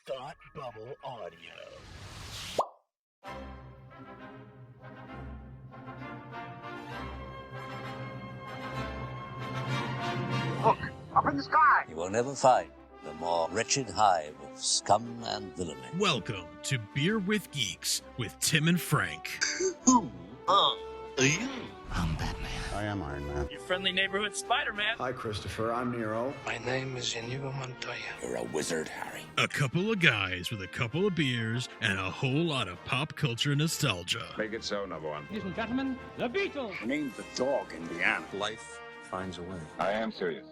Thought Bubble Audio. Look, up in the sky! You will never find the more wretched hive of scum and villainy. Welcome to Beer with Geeks with Tim and Frank. Who are you? I'm Batman. I am Iron Man. Your friendly neighborhood Spider-Man. Hi, Christopher. I'm Nero. My name is Inigo Montoya. You're a wizard, Harry. A couple of guys with a couple of beers and a whole lot of pop culture nostalgia. Make it so, number one. Ladies and gentlemen, the Beatles. Named the dog Indiana. Life finds a way. I am serious.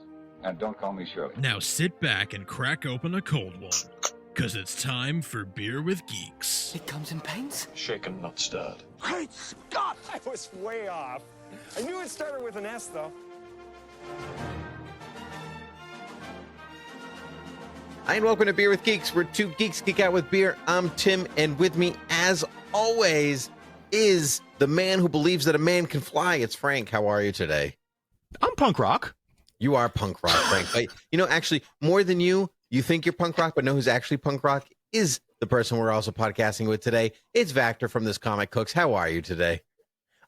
And don't call me Shirley. Now sit back and crack open a cold one, because it's time for Beer with Geeks. It comes in paints? Shaken, not stirred. Great Scott! I was way off. I knew it started with an S, though. Hi, and welcome to Beer with Geeks, where two geeks geek out with beer. I'm Tim, and with me, as always, is the man who believes that a man can fly. It's Frank. How are you today? I'm punk rock. You are punk rock, Frank. But, you know, actually, more than you think you're punk rock, but know who's actually punk rock is the person we're also podcasting with today. It's Vactor from This Comic Cooks. How are you today?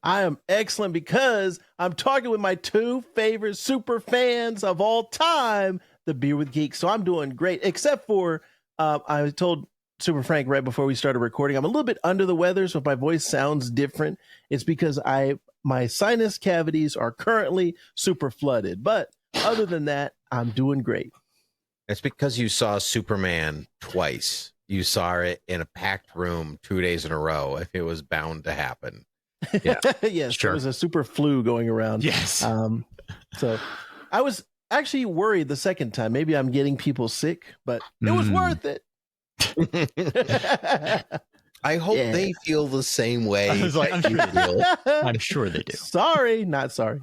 I am excellent because I'm talking with my two favorite super fans of all time, the Beer with Geeks. So I'm doing great, except for I told Super Frank right before we started recording, I'm a little bit under the weather, so if my voice sounds different, it's because my sinus cavities are currently super flooded. But other than that, I'm doing great. It's because you saw Superman twice. You saw it in a packed room 2 days in a row. If it was bound to happen. Yeah. Yes, sure. There was a super flu going around. Yes. So I was actually worried the second time. Maybe I'm getting people sick, but it was worth it. I hope they feel the same way. I was like, I'm sure they do. Sorry, not sorry.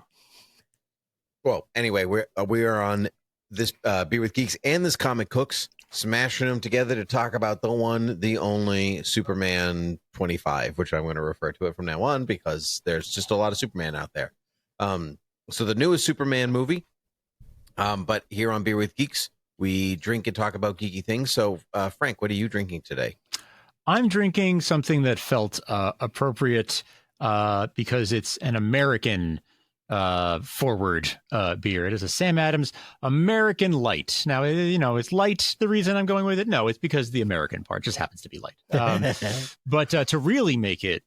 Well, anyway, we are on this Beer with Geeks and This Comic Cooks, smashing them together to talk about the one, the only Superman 25, which I'm going to refer to it from now on because there's just a lot of Superman out there. So the newest Superman movie, but here on Beer with Geeks, we drink and talk about geeky things. So, Frank, what are you drinking today? I'm drinking something that felt appropriate because it's an American forward beer. It is a Sam Adams American Light. Now, you know, it's light. The reason I'm going with it, no, it's because the American part just happens to be light. But to really make it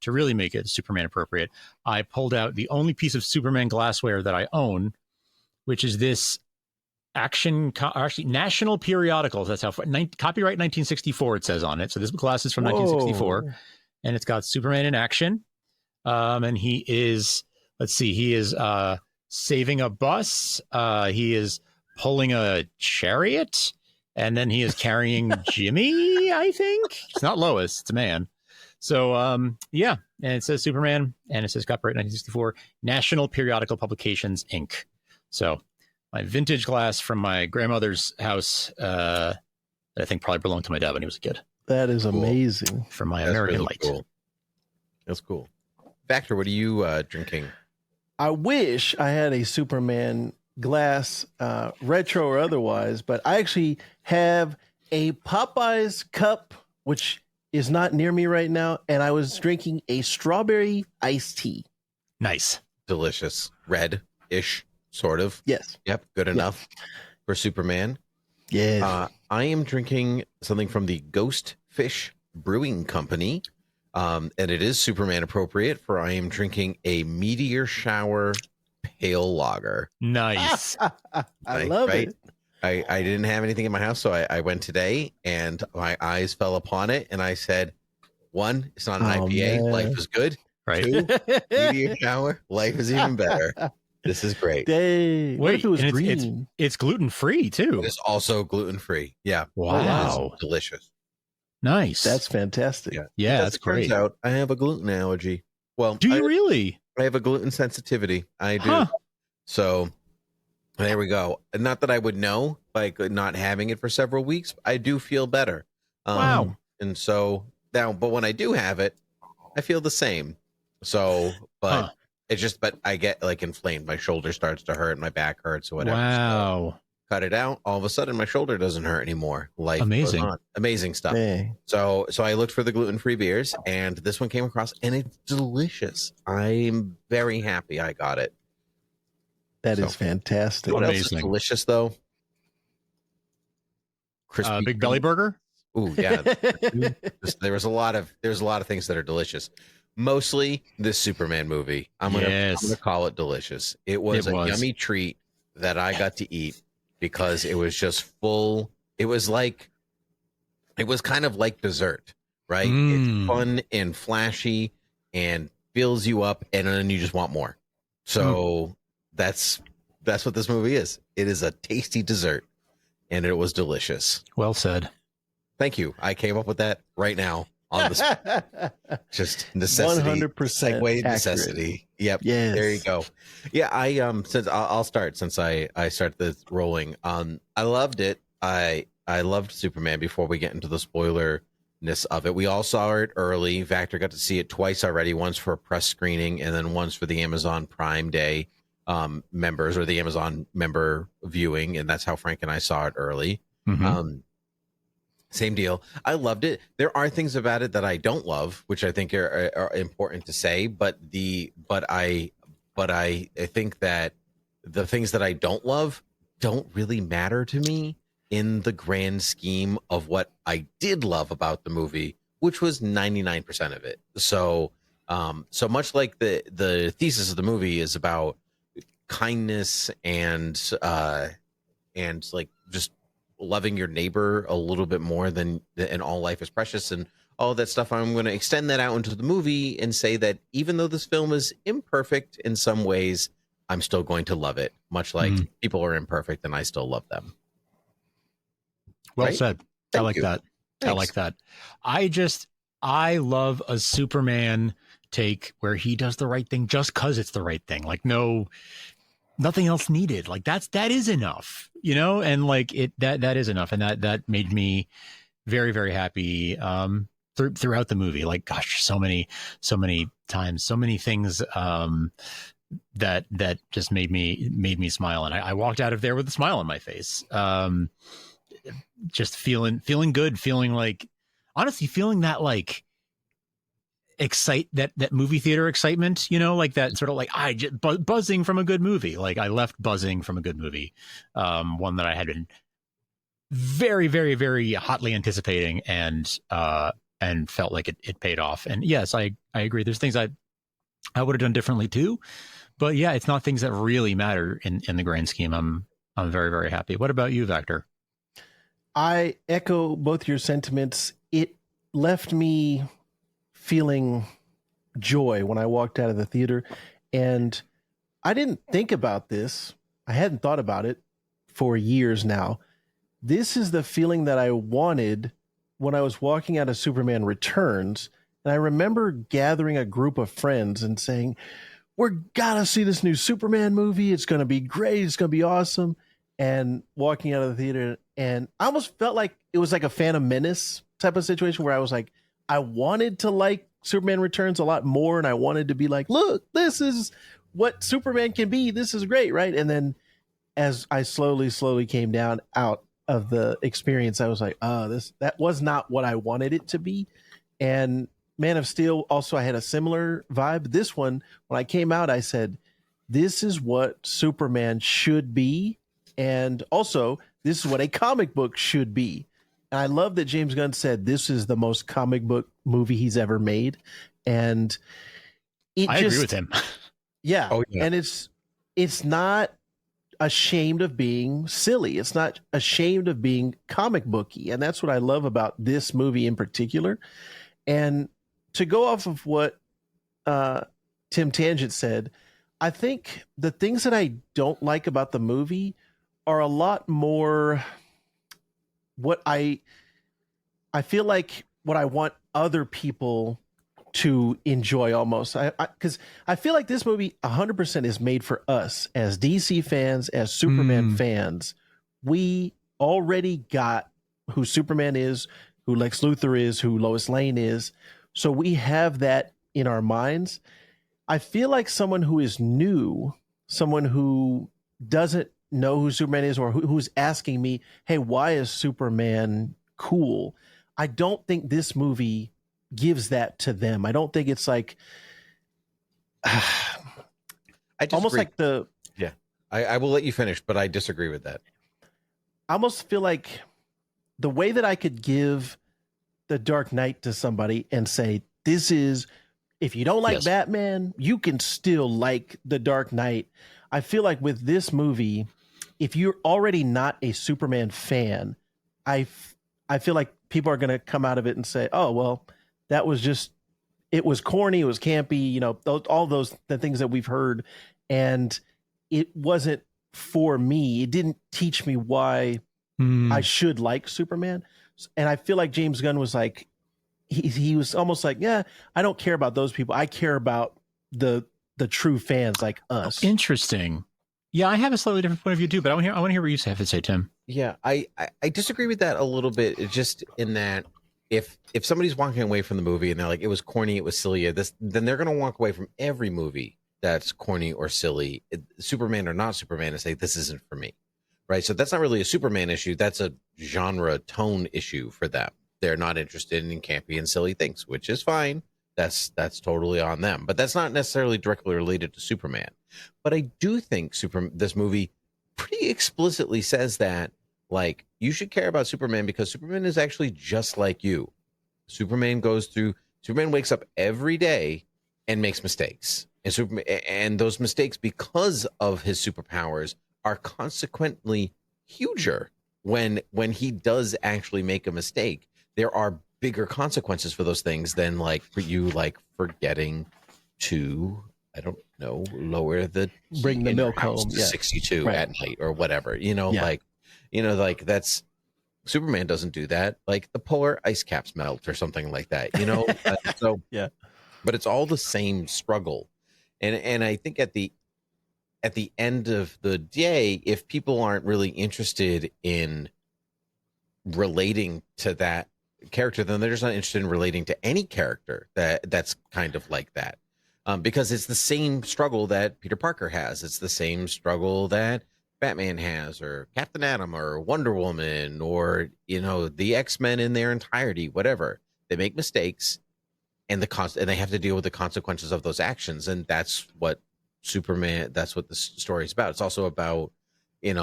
Superman appropriate, I pulled out the only piece of Superman glassware that I own, which is this actually National Periodicals. That's how copyright 1964 it says on it. So this glass is from 1964, and it's got Superman in action. And he is. Let's see. He is saving a bus. He is pulling a chariot, and then he is carrying Jimmy. I think it's not Lois; it's a man. So yeah, and it says Superman, and it says copyright 1964, National Periodical Publications Inc. So my vintage glass from my grandmother's house, that I think probably belonged to my dad when he was a kid. That is amazing. From my American Light. Cool. That's cool. Vactor, what are you drinking? I wish I had a Superman glass, retro or otherwise, but I actually have a Popeye's cup, which is not near me right now, and I was drinking a strawberry iced tea. Nice. Delicious. Red-ish, sort of. Yes. Yep, good enough for Superman. Yes. I am drinking something from the Ghostfish Brewing Company. And it is Superman appropriate, for I am drinking a Meteor Shower Pale Lager. Nice. I love it. I didn't have anything in my house, so I went today, and my eyes fell upon it, and I said, one, it's not an IPA. Man. Life is good. Right. Two, Meteor Shower. Life is even better. This is great. Dang. What if it was green? It's gluten-free, too. It's also gluten-free. Yeah. Wow. It's delicious. Nice. That's fantastic. Yeah, that's great. Turns out I have a gluten allergy. Well, do you really? I have a gluten sensitivity. I do. So there we go. Not that I would know by not having it for several weeks. I do feel better. Wow. And so now, but when I do have it, I feel the same. So, but it's just, but I get like inflamed. My shoulder starts to hurt. My back hurts or whatever. Wow. cut it out. All of a sudden, my shoulder doesn't hurt anymore. Life Amazing. goes on. Amazing stuff. Hey. So I looked for the gluten-free beers, and this one came across, and it's delicious. I'm very happy I got it. That is fantastic. What else is delicious though? Crispy Big Belly Burger. Ooh, yeah. There's a lot of things that are delicious. Mostly this Superman movie. I'm gonna call it delicious. It was a yummy treat that I got to eat because it was just full. It was kind of like dessert, right? It's fun and flashy and fills you up, and then you just want more. So that's what this movie is. It is a tasty dessert, and it was delicious. Well said. Thank you. I came up with that right now on the just necessity. 100% segue necessity. Yep. Yes. There you go. Yeah. I'll start since I started this rolling. I loved it. I loved Superman before we get into the spoilerness of it. We all saw it early. Vactor got to see it twice already, once for a press screening and then once for the Amazon Prime Day members or the Amazon member viewing. And that's how Frank and I saw it early. Same deal. I loved it. There are things about it that I don't love, which I think are important to say, but I think that the things that I don't love don't really matter to me in the grand scheme of what I did love about the movie, which was 99% of it. So much like the thesis of the movie is about kindness and like just loving your neighbor a little bit more than and all life is precious and all that stuff. I'm going to extend that out into the movie and say that even though this film is imperfect in some ways, I'm still going to love it, much like people are imperfect and I still love them. Well said. I like that. Thanks. I like that. I love a Superman take where he does the right thing just because it's the right thing. Like nothing else needed. Like that is enough, and like that is enough. And that made me very, very happy throughout the movie. Like, gosh, so many times, so many things that just made me smile. And I walked out of there with a smile on my face. Just feeling good, feeling like, honestly, feeling that like that movie theater excitement, like that sort of like buzzing from a good movie. Like I left buzzing from a good movie, one that I had been very, very, very hotly anticipating and felt like it paid off. And yes, I agree. There's things I would have done differently too, but yeah, it's not things that really matter in the grand scheme. I'm very, very happy. What about you, Vactor? I echo both your sentiments. It left me feeling joy when I walked out of the theater, and I didn't think about this. I hadn't thought about it for years now. This is the feeling that I wanted when I was walking out of Superman Returns. And I remember gathering a group of friends and saying, we're gotta see this new Superman movie. It's going to be great. It's going to be awesome. And walking out of the theater, and I almost felt like it was like a Phantom Menace type of situation where I was like, I wanted to like Superman Returns a lot more. And I wanted to be like, look, this is what Superman can be. This is great. Right. And then as I slowly came down out of the experience, I was like, that was not what I wanted it to be. And Man of Steel, also, I had a similar vibe. This one, when I came out, I said, this is what Superman should be. And also, this is what a comic book should be. And I love that James Gunn said this is the most comic book movie he's ever made. And I agree with him. Yeah. Oh, yeah. And it's not ashamed of being silly. It's not ashamed of being comic booky. And that's what I love about this movie in particular. And to go off of what Tim Tangent said, I think the things that I don't like about the movie are a lot more what I feel like what I want other people to enjoy almost. Because I feel like this movie 100% is made for us as DC fans, as Superman fans. We already got who Superman is, who Lex Luthor is, who Lois Lane is. So we have that in our minds. I feel like someone who is new, someone who doesn't know who Superman is, or who's asking me, hey, why is Superman cool? I don't think this movie gives that to them. I don't think it's like almost like the yeah. I will let you finish, but I disagree with that. I almost feel like the way that I could give the Dark Knight to somebody and say, this is, if you don't like Batman, you can still like the Dark Knight. I feel like with this movie, if you're already not a Superman fan, I feel like people are going to come out of it and say, oh, well, that was just, it was corny, it was campy, you know, all those the things that we've heard. And it wasn't for me. It didn't teach me why I should like Superman. And I feel like James Gunn was like, he was almost like, yeah, I don't care about those people. I care about the true fans like us. Interesting. Yeah, I have a slightly different point of view too, but I want to hear what you have to say, Tim. Yeah, I disagree with that a little bit. It's just in that if somebody's walking away from the movie and they're like, it was corny, it was silly, then they're going to walk away from every movie that's corny or silly, Superman or not Superman, and say, this isn't for me. Right. So that's not really a Superman issue. That's a genre tone issue for them. They're not interested in campy and silly things, which is fine. That's totally on them. But that's not necessarily directly related to Superman. But I do think this movie pretty explicitly says that, like, you should care about Superman because Superman is actually just like you. Superman wakes up every day and makes mistakes. And those mistakes, because of his superpowers, are consequently huger when he does actually make a mistake. There are bigger consequences for those things than like for you, like forgetting to, I don't know, bring the milk home to 62 at night or whatever, like that's Superman doesn't do that. Like the polar ice caps melt or something like that, so yeah, but it's all the same struggle. And I think at the end of the day, if people aren't really interested in relating to that character, then they're just not interested in relating to any character that's kind of like that. Because it's the same struggle that Peter Parker has. It's the same struggle that Batman has, or Captain Atom, or Wonder Woman, or, the X-Men in their entirety, whatever. They make mistakes, and they have to deal with the consequences of those actions. And that's what Superman, that's what the story is about. It's also about, it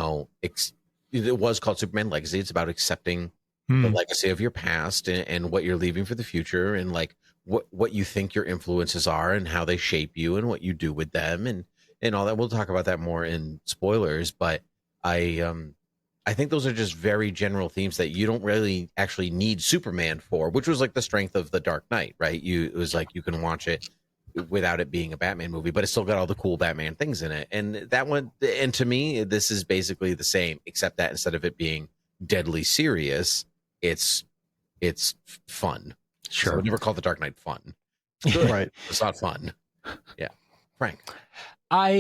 was called Superman Legacy. It's about accepting the legacy of your past and what you're leaving for the future, and like what you think your influences are and how they shape you and what you do with them and all that. We'll talk about that more in spoilers, but I think those are just very general themes that you don't really actually need Superman for, which was like the strength of The Dark Knight, right? It was like you can watch it without it being a Batman movie, but it's still got all the cool Batman things in it. And that one, and to me, this is basically the same, except that instead of it being deadly serious, it's fun. Sure. So I would never call The Dark Knight fun. Right. It's not fun. Yeah. Frank. I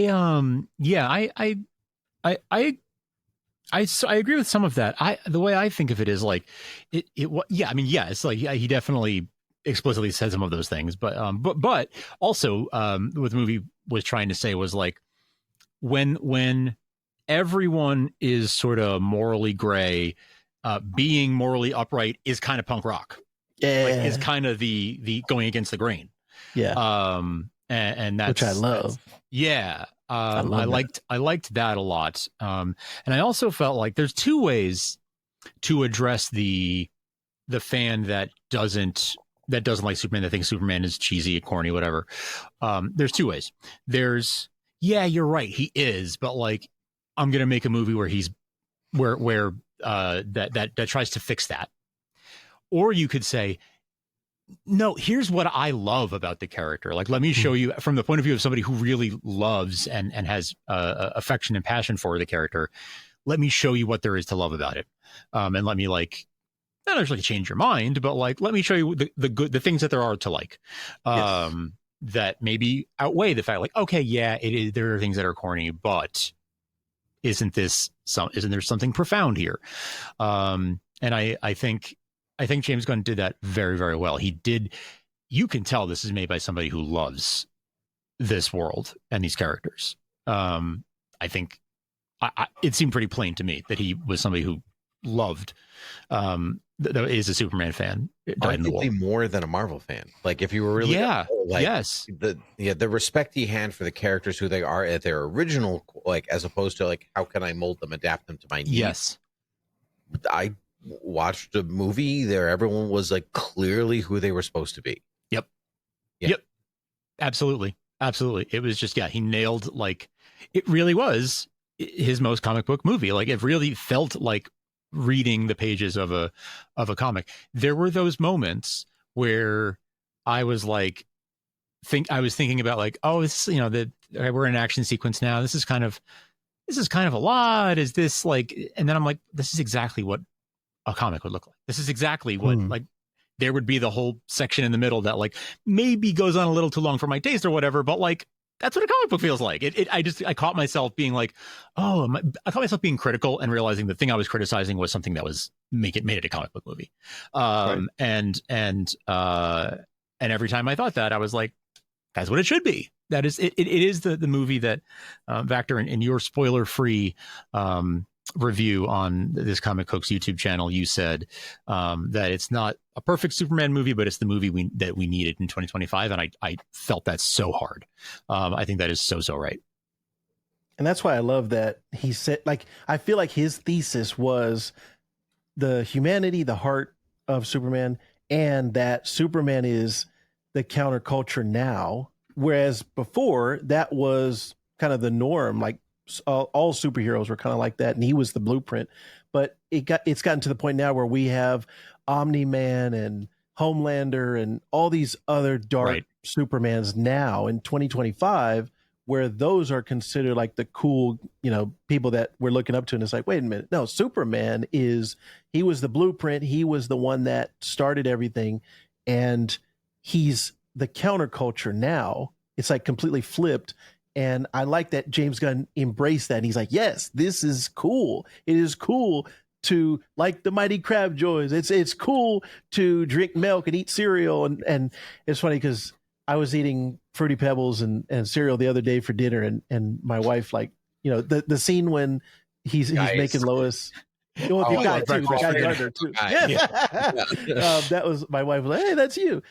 agree with some of that. The way I think of it is like it's like, he definitely explicitly said some of those things, but also what the movie was trying to say was like, when everyone is sort of morally gray, being morally upright is kind of punk rock. Yeah, like, is kind of the going against the grain. Yeah. And that's, which I love. Yeah. I liked that a lot. And I also felt like there's two ways to address the fan that doesn't like Superman, that thinks Superman is cheesy, corny, whatever. There's two ways. There's, yeah, you're right, he is, but like, I'm gonna make a movie where he's where that tries to fix that. Or you could say, no, here's what I love about the character. Like, let me show you from the point of view of somebody who really loves and has affection and passion for the character. Let me show you what there is to love about it. And let me like, not actually change your mind, but like, let me show you the things that there are to like, that maybe outweigh the fact like, okay, yeah, there are things that are corny, but isn't there something profound here? And I think James Gunn did that very, very well. He did. You can tell this is made by somebody who loves this world and these characters. I think it seemed pretty plain to me that he was somebody who loved, that is a Superman fan. Died in the wall. More than a Marvel fan. Like if you were really, yes, the respect he had for the characters, who they are at their original, like as opposed to like how can I mold them, adapt them to my needs. Yes, I watched a movie there. Everyone was like clearly who they were supposed to be. Yep. Absolutely. It was just, he nailed, like, it really was his most comic book movie. Like it really felt like reading the pages of a comic. There were those moments where I was like, thinking about like, oh, this, we're in an action sequence now. This is kind of a lot. Is this like, and then I'm like, this is exactly what a comic would look like. This is exactly what like, there would be the whole section in the middle that like maybe goes on a little too long for my taste or whatever, but like that's what a comic book feels like. I caught myself being like, I caught myself being critical and realizing the thing I was criticizing was something that was made it a comic book movie. And every time I thought that, I was like, that's what it should be. That is it is the movie that Vactor, in your spoiler free review on this Comic Cooks YouTube channel, you said that it's not a perfect Superman movie, but it's the movie that we needed in 2025. And I felt that so hard. I think that is so right. And that's why I love that he said, like, I feel like his thesis was the humanity, the heart of Superman, and that Superman is the counterculture now. Whereas before that was kind of the norm, like all superheroes were kind of like that. And he was the blueprint, but it's gotten to the point now where we have Omni-Man and Homelander and all these other dark Supermans now in 2025, where those are considered like the cool, people that we're looking up to. And it's like, wait a minute. No, Superman he was the blueprint. He was the one that started everything. And he's the counterculture now. It's like completely flipped. And I like that James Gunn embraced that. And he's like, yes, this is cool. It is cool to like the Mighty Crab Joys. It's cool to drink milk and eat cereal. And it's funny because I was eating Fruity Pebbles and cereal the other day for dinner. And my wife, like, the scene when he's making Lois. The guy Gardner too. That was my wife was like, hey, that's you.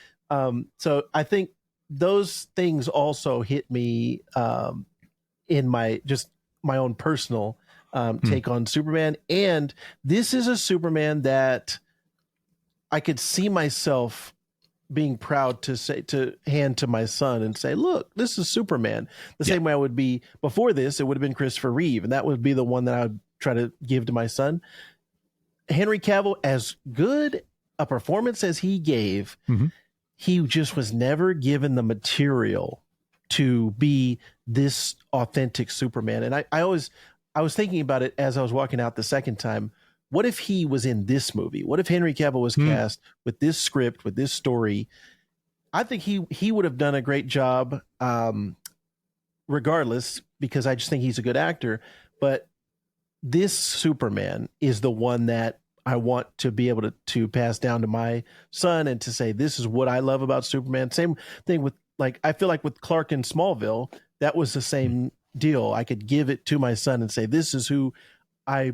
So I think those things also hit me in my own personal take on Superman. And this is a Superman that I could see myself being proud to hand to my son and say, look, this is Superman. The same way I would be before this, it would have been Christopher Reeve. And that would be the one that I would try to give to my son. Henry Cavill, as good a performance as he gave, he just was never given the material to be this authentic Superman. And I was thinking about it as I was walking out the second time. What if he was in this movie? What if Henry Cavill was cast with this script, with this story? I think he would have done a great job regardless, because I just think he's a good actor. But this Superman is the one that I want to be able to pass down to my son and to say, this is what I love about Superman. Same thing with, like, I feel like with Clark in Smallville, that was the same deal. I could give it to my son and say, this is who I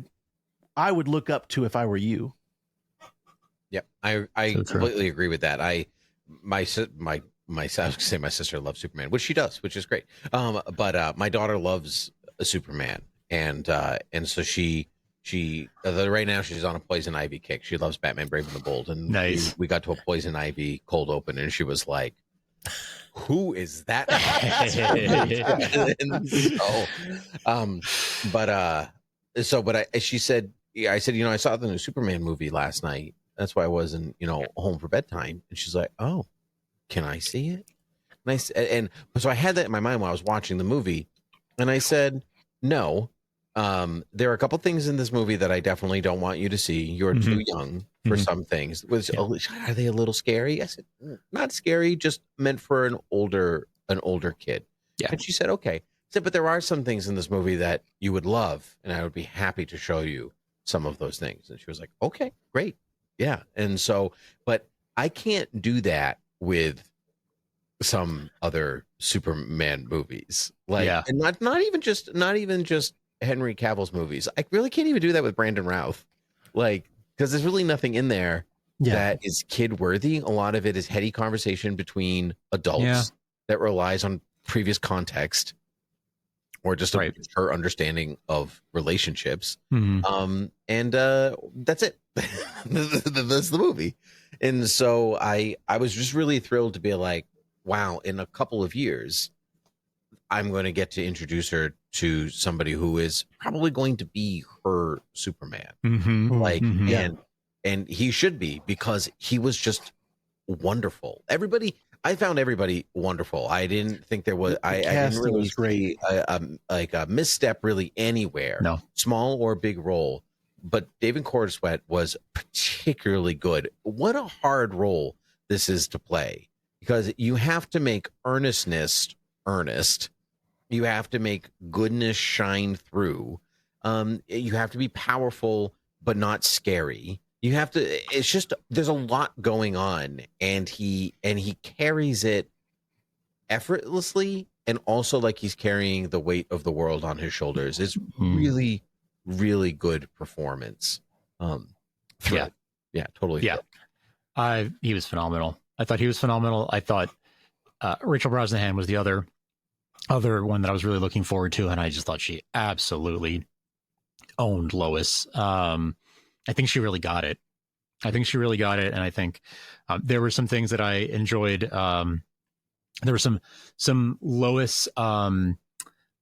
would look up to if I were you. Yep. I completely agree with that. My sister loves Superman, which she does, which is great. But my daughter loves a Superman. And so she right now she's on a Poison Ivy kick. She loves Batman Brave and the Bold. And nice. We got to a Poison Ivy cold open and she was like, who is that? She said, I said, I saw the new Superman movie last night. That's why I wasn't, home for bedtime. And she's like, oh, can I see it? And so I had that in my mind while I was watching the movie. And I said, no. There are a couple things in this movie that I definitely don't want you to see. You're too young for some things. Are they a little scary? I said, not scary, just meant for an older kid. Yeah. And she said, okay. I said, but there are some things in this movie that you would love, and I would be happy to show you some of those things. And she was like, okay, great. Yeah. And so, but I can't do that with some other Superman movies. And not even just Henry Cavill's movies. I really can't even do that with Brandon Routh, like, because there's really nothing in there that is kid worthy. A lot of it is heady conversation between adults that relies on previous context or just a her understanding of relationships. And that's it. That's the movie. And so I was just really thrilled to be like, wow, in a couple of years, I'm going to get to introduce her to somebody who is probably going to be her Superman. And he should be, because he was just wonderful. I found everybody wonderful. I didn't think there was, I didn't really see a misstep really anywhere, small or big role. But David Corenswet was particularly good. What a hard role this is to play, because you have to make earnestness earnest. You have to make goodness shine through. You have to be powerful, but not scary. You have to, it's just, there's a lot going on, and he carries it effortlessly, and also like he's carrying the weight of the world on his shoulders. It's really, really good performance. Totally. He was phenomenal. I thought he was phenomenal. I thought Rachel Brosnahan was the other one that I was really looking forward to, and I just thought she absolutely owned Lois. I think she really got it. And I think there were some things that I enjoyed. There was some Lois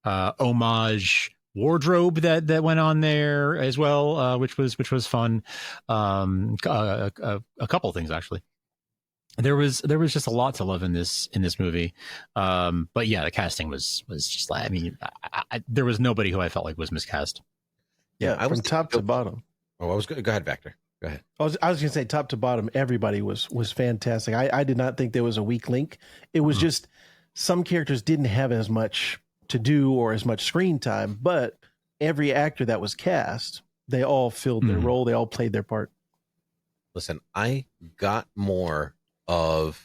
homage wardrobe that went on there as well, which was fun. A couple of things actually. There was just a lot to love in this movie. But yeah, the casting was just like, I mean, there was nobody who I felt like was miscast. Yeah, I was top to bottom. Oh, I was good. Go ahead, Vactor. Go ahead. I was going to say top to bottom, everybody was fantastic. I did not think there was a weak link. It was just some characters didn't have as much to do or as much screen time, but every actor that was cast, they all filled their role. They all played their part. Listen, I got more of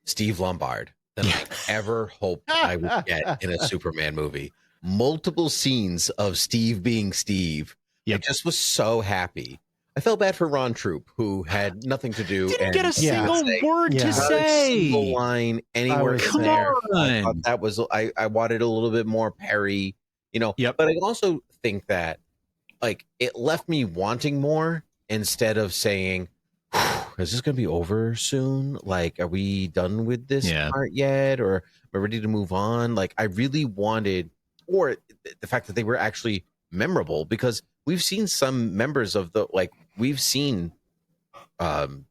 Steve Lombard than I ever hoped I would get in a Superman movie. Multiple scenes of Steve being Steve. I just was so happy. I felt bad for Ron Troop, who had nothing to do. Didn't get a single word to say. A single line anywhere in there. I thought that was, I wanted a little bit more Perry, But I also think that, like, it left me wanting more instead of saying, is this going to be over soon? Like, are we done with this part yet? Or are we ready to move on? Like, I really wanted, or the fact that they were actually memorable, because we've seen some members of we've seen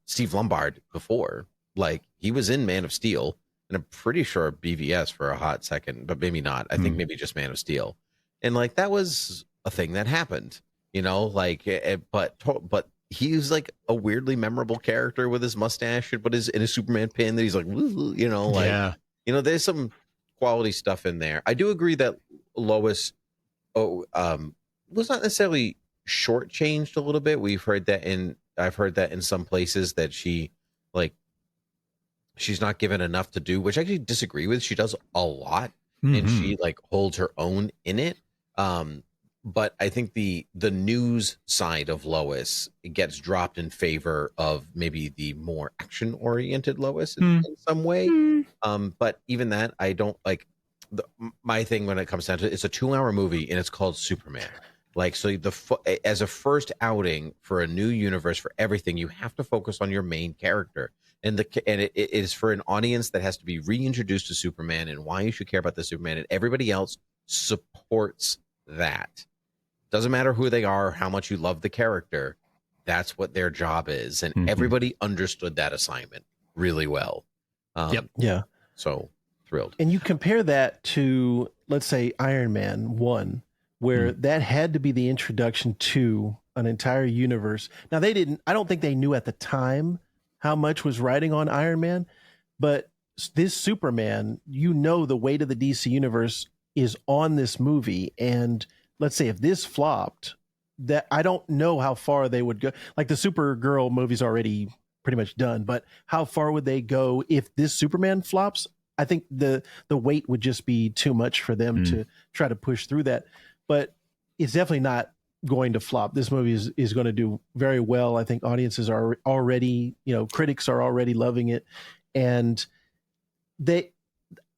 Steve Lombard before. Like, he was in Man of Steel, and I'm pretty sure BVS for a hot second, but maybe not. I think maybe just Man of Steel. And like, that was a thing that happened, but he's like a weirdly memorable character with his mustache, but in his Superman pin that he's like, there's some quality stuff in there. I do agree that Lois was not necessarily shortchanged a little bit. I've heard that in some places that she's not given enough to do, which I actually disagree with. She does a lot, and she like holds her own in it. But I think the news side of Lois gets dropped in favor of maybe the more action oriented Lois in some way. But even that, I don't like. My thing when it comes down to it, it's a 2-hour movie and it's called Superman. Like, so as a first outing for a new universe, for everything, you have to focus on your main character. And it is for an audience that has to be reintroduced to Superman and why you should care about the Superman, and everybody else supports that. Doesn't matter who they are, how much you love the character. That's what their job is. And everybody understood that assignment really well. So thrilled. And you compare that to, let's say, Iron Man 1, where that had to be the introduction to an entire universe. Now, I don't think they knew at the time how much was riding on Iron Man, but this Superman, the weight of the DC universe is on this movie. And let's say if this flopped, that I don't know how far they would go. Like, the Supergirl movie's already pretty much done, but how far would they go if this Superman flops? I think the weight would just be too much for them to try to push through that. but it's definitely not going to flop. This movie is going to do very well. I think audiences are already, critics are already loving it, and they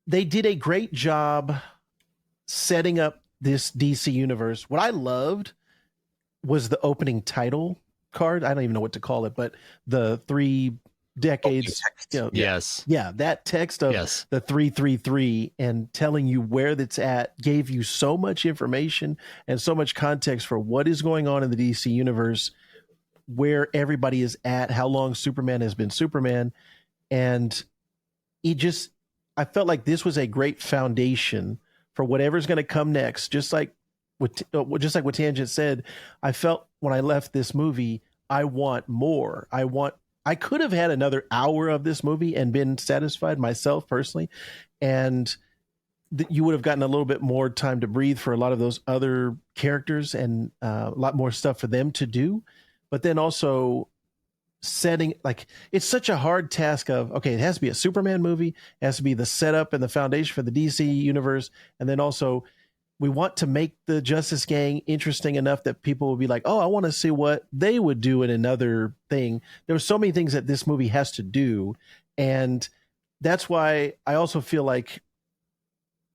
did a great job setting up this DC universe. What I loved was the opening title card. I don't even know what to call it, but the 3 decades. Yes. Yeah, that text of the 333 and telling you where that's at gave you so much information and so much context for what is going on in the DC universe, where everybody is at, how long Superman has been Superman. And I felt like this was a great foundation for whatever's going to come next. Just like what Tangent said, I felt when I left this movie, I want more. I could have had another hour of this movie and been satisfied myself personally. And you would have gotten a little bit more time to breathe for a lot of those other characters and a lot more stuff for them to do. But then also setting, like, it's such a hard task of, okay, it has to be a Superman movie, it has to be the setup and the foundation for the DC universe. And then also we want to make the Justice Gang interesting enough that people will be like, oh, I want to see what they would do in another thing. There were so many things that this movie has to do. And that's why I also feel like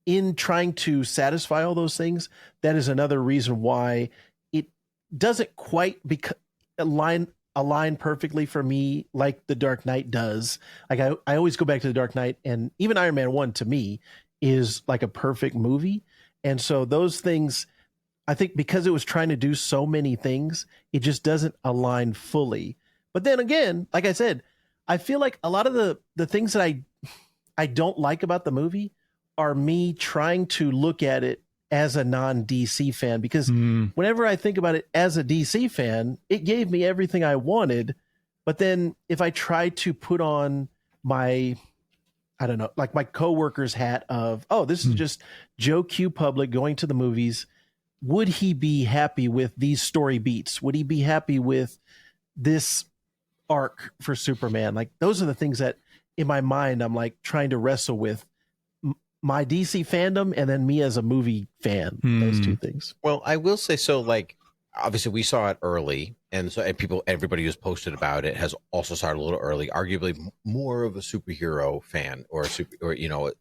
in trying to satisfy all those things, that is another reason why it doesn't quite align perfectly for me like The Dark Knight does. Like I always go back to The Dark Knight, and even Iron Man 1 to me is like a perfect movie. And so those things, I think because it was trying to do so many things, it just doesn't align fully. But then again, like I said, I feel like a lot of the things that I don't like about the movie are me trying to look at it as a non-DC fan, because whenever I think about it as a DC fan, it gave me everything I wanted. But then if I try to put on my, I don't know, like my coworker's hat of, oh, this is just Joe Q Public going to the movies, would he be happy with these story beats? Would he be happy with this arc for Superman? Like, those are the things that in my mind I'm like trying to wrestle with my DC fandom and then me as a movie fan. Those two things. Well, I will say so, like, obviously we saw it early, and so everybody who's posted about it has also saw it a little early, arguably more of a superhero fan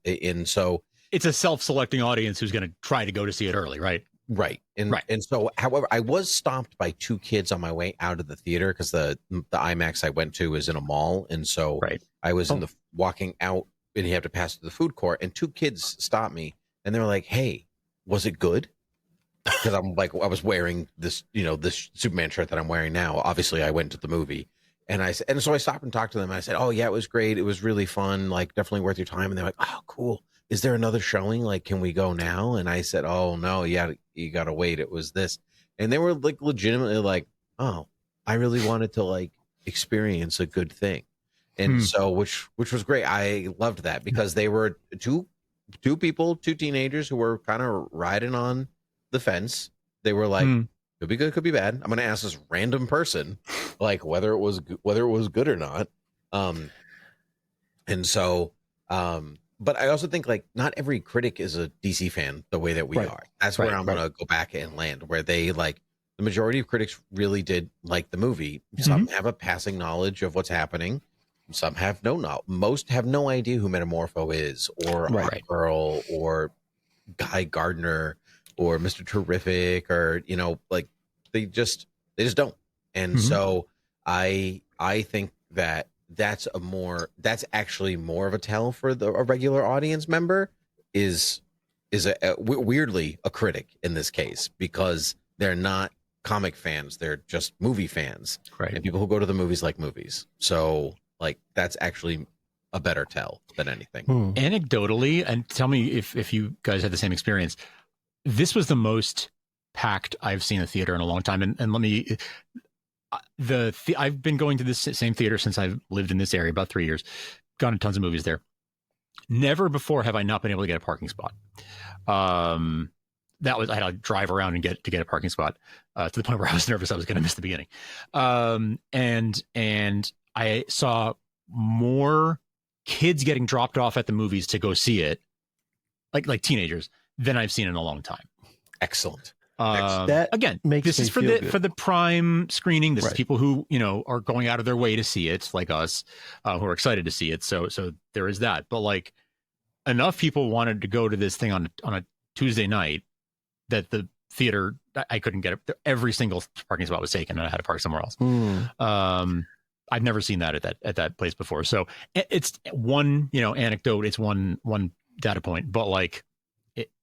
and so it's a self-selecting audience who's going to try to go to see it early, right? Right. And so, however, I was stopped by 2 kids on my way out of the theater because the IMAX I went to is in a mall. And so I was walking out, and you have to pass through the food court, and 2 kids stopped me, and they were like, hey, was it good? Because I'm like, I was wearing this, this Superman shirt that I'm wearing now. Obviously I went to the movie, and so I stopped and talked to them, and I said, oh yeah, it was great. It was really fun. Like, definitely worth your time. And they're like, oh, cool. Is there another showing? Like, can we go now? And I said, oh no, yeah, you got to wait. It was this. And they were like legitimately like, oh, I really wanted to like experience a good thing. And so, which was great. I loved that because they were two teenagers who were kind of riding on the fence. They were like, could be good, could be bad. I'm going to ask this random person, like, whether it was good or not. And so, but I also think, like, not every critic is a DC fan the way that we are. That's where I'm going to go back and land, where they, like, the majority of critics really did like the movie. Some have a passing knowledge of what's happening. Some have most have no idea who Metamorpho is, or Girl, or Guy Gardner, or Mr. Terrific, or like they just don't. And so I think that's actually more of a tell for a regular audience member is weirdly a critic in this case, because they're not comic fans, they're just movie fans, and people who go to the movies like movies. So, like, that's actually a better tell than anything. Anecdotally, and tell me if you guys had the same experience, this was the most packed I've seen a theater in a long time. And let me, I've been going to this same theater since I've lived in this area, about 3 years, gone to tons of movies there. Never before have I not been able to get a parking spot. I had to drive around and get a parking spot to the point where I was nervous I was going to miss the beginning. And I saw more kids getting dropped off at the movies to go see it, like teenagers, than I've seen in a long time. Excellent. That again, makes this me is for feel the good. for the prime screening. This is Right. people who are going out of their way to see it, like us, who are excited to see it. So there is that. But like, enough people wanted to go to this thing on a Tuesday night that the theater, I couldn't get it. Every single parking spot was taken, and I had to park somewhere else. I've never seen that at that place before. So it's one anecdote. It's one data point. But like,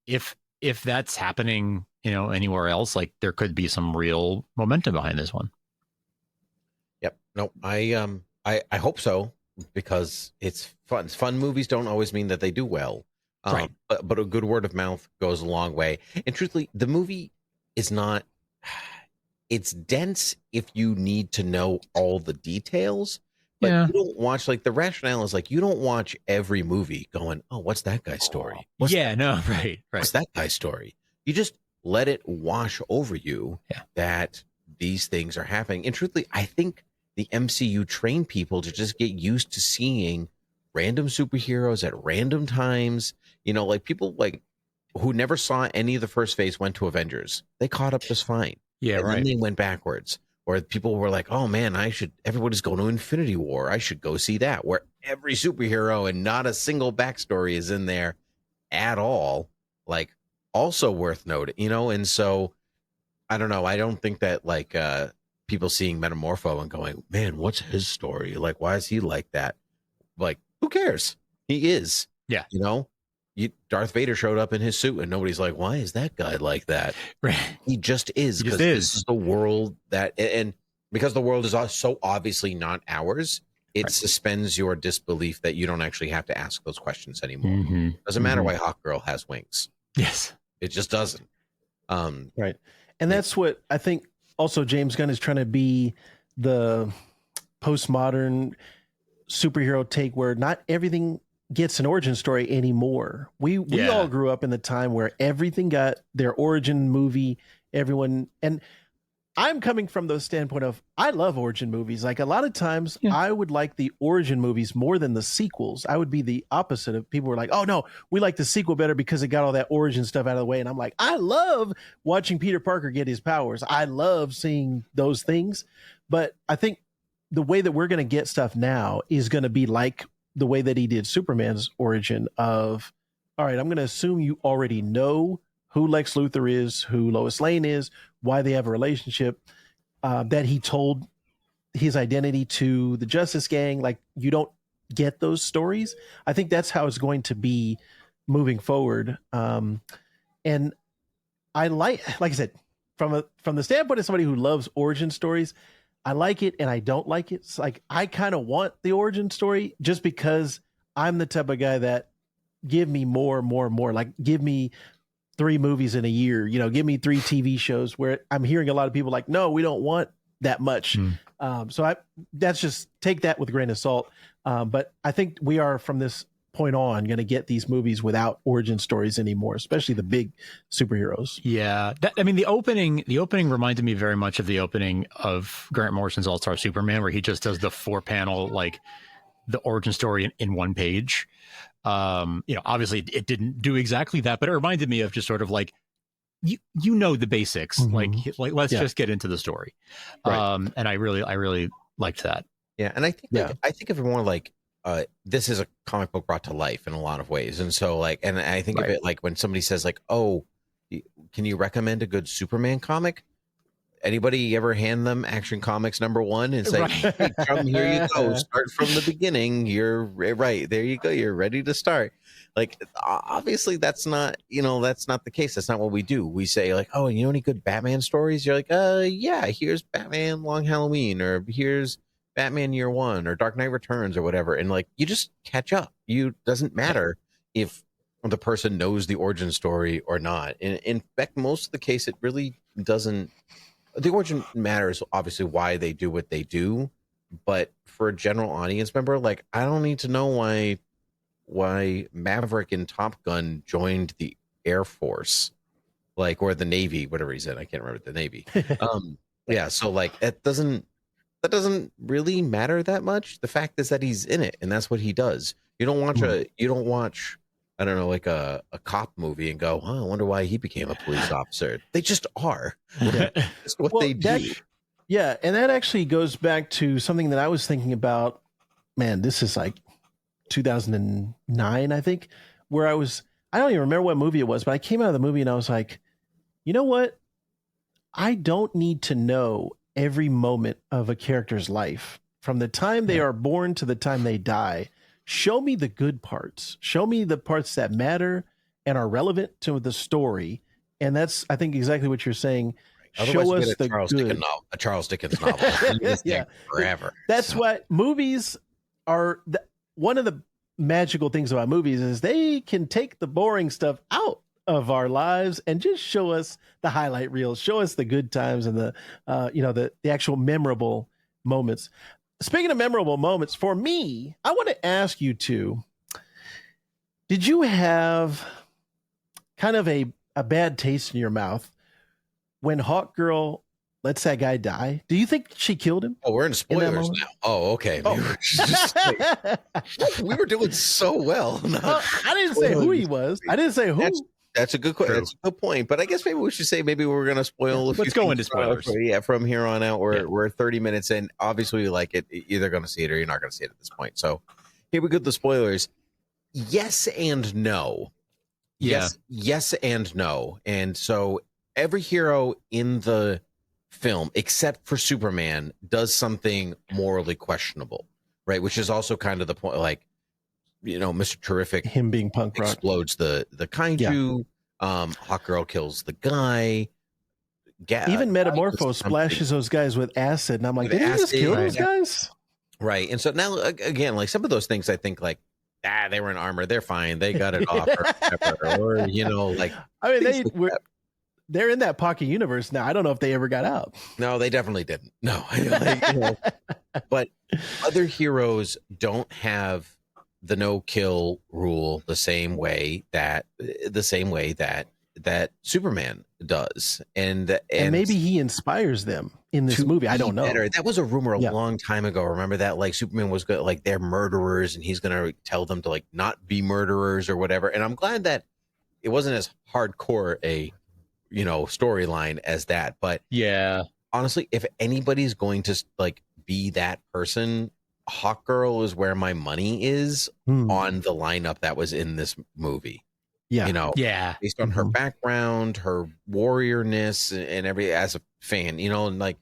if that's happening, anywhere else, like there could be some real momentum behind this one. Yep. No, I hope so, because it's fun. Fun movies don't always mean that they do well. Right. But a good word of mouth goes a long way. And truthfully, the movie is not, it's dense if you need to know all the details, but you don't watch, like, the rationale is like, you don't watch every movie going, oh, what's that guy's story? Right. What's that guy's story? You just let it wash over you that these things are happening. And truthfully, I think the MCU trained people to just get used to seeing random superheroes at random times. Like people like who never saw any of the first phase went to Avengers. They caught up just fine. Yeah, and then they went backwards. Or people were like, oh man, everybody's going to Infinity War. I should go see that. Where every superhero and not a single backstory is in there at all. Like, also worth noting, and so I don't know. I don't think that like people seeing Metamorpho and going, man, what's his story? Like, why is he like that? Like, who cares? He is. Yeah. Darth Vader showed up in his suit and nobody's like, why is that guy like that? Right. He just is. Because this is the world and because the world is so obviously not ours, it suspends your disbelief that you don't actually have to ask those questions anymore. Doesn't matter why Hawkgirl has wings. Yes. It just doesn't. Right. And that's what I think also James Gunn is trying to be, the postmodern superhero take where not everything gets an origin story anymore. We all grew up in the time where everything got their origin movie, everyone. And I'm coming from the standpoint of, I love origin movies. Like a lot of times I would like the origin movies more than the sequels. I would be the opposite of people were like, oh no, we like the sequel better because it got all that origin stuff out of the way. And I'm like, I love watching Peter Parker get his powers. I love seeing those things. But I think the way that we're going to get stuff now is going to be like the way that he did Superman's origin of, all right, I'm going to assume you already know who Lex Luthor is, who Lois Lane is, why they have a relationship, that he told his identity to the Justice Gang. Like, you don't get those stories. I think that's how it's going to be moving forward. And I like I said, from the standpoint of somebody who loves origin stories, I like it and I don't like it. It's like, I kind of want the origin story just because I'm the type of guy that give me more. Like, give me 3 movies in a year, give me 3 TV shows, where I'm hearing a lot of people like, no, we don't want that much. So that's just, take that with a grain of salt. But I think we are, from this point on, going to get these movies without origin stories anymore, especially the big superheroes. Yeah. The opening reminded me very much of the opening of Grant Morrison's All-Star Superman, where he just does the 4-panel, like the origin story in one page. Obviously it didn't do exactly that, but it reminded me of just sort of like, the basics, like let's just get into the story. Right. And I really liked that. Yeah. And I think of it more like, this is a comic book brought to life in a lot of ways. And so like, and I think of it like when somebody says like, oh, can you recommend a good Superman comic? Anybody ever hand them Action Comics #1 and say, hey, come, here you go, start from the beginning. You're right. There you go. You're ready to start. Like, obviously that's not the case. That's not what we do. We say like, oh, you know any good Batman stories? You're like, yeah, here's Batman Long Halloween, or here's Batman Year One, or Dark Knight Returns, or whatever. And like, you just catch up. Doesn't matter if the person knows the origin story or not. And in fact, most of the case, it really doesn't. The origin matters, obviously, why they do what they do. But for a general audience member, like, I don't need to know why Maverick in Top Gun joined the Air Force, like, or the Navy, whatever he's in. I can't remember the Navy. Yeah. So like, that doesn't really matter that much. The fact is that he's in it, and that's what he does. You don't watch I don't know, like a cop movie and go, oh, I wonder why he became a police officer. They just are. That's what they do. Yeah, and that actually goes back to something that I was thinking about. Man, this is like 2009, I think, where I don't even remember what movie it was, but I came out of the movie and I was like, you know what? I don't need to know every moment of a character's life from the time they are born to the time they die. Show me the good parts. Show me the parts that matter and are relevant to the story. And that's, I think, exactly what you're saying. Otherwise, show us the good. A Charles Dickens novel. Yeah, forever. That's what movies are. One of the magical things about movies is they can take the boring stuff out of our lives and just show us the highlight reels, show us the good times and the actual memorable moments. Speaking of memorable moments, for me, I want to ask you two, did you have kind of a bad taste in your mouth when Hawk Girl lets that guy die? Do you think she killed him? Oh, we're in spoilers now. Oh, okay. Oh. We were doing so well. Well, I didn't say who he was. I didn't say who. That's a good question. That's a good point. But I guess maybe we should say maybe we're going to spoil. Let's go into spoilers. From here on out, we're 30 minutes in. Obviously, you like it. You're either going to see it or you're not going to see it at this point. So here we go. The spoilers. Yes and no. Yes and no. And so every hero in the film, except for Superman, does something morally questionable, right? Which is also kind of the point. Like, Mr. Terrific, him being punk rock, explodes the kaiju. Hawk Girl kills the guy. Even Metamorpho splashes those guys with acid, and I'm like, did he just kill those guys? Right. And so now again, like some of those things, I think like, they were in armor, they're fine, they got it off, or like. I mean, they're in that pocket universe now. I don't know if they ever got out. No, they definitely didn't. No, but other heroes don't have the no kill rule the same way that Superman does, and maybe he inspires them in this movie. I don't know. That was a rumor a long time ago. Remember that? Like Superman was good, like they're murderers, and he's going to tell them to like not be murderers or whatever. And I'm glad that it wasn't as hardcore a storyline as that. But yeah, honestly, if anybody's going to like be that person, Hawk Girl is where my money is on the lineup that was in this movie. Based on her background, her warriorness, and every as a fan, and like,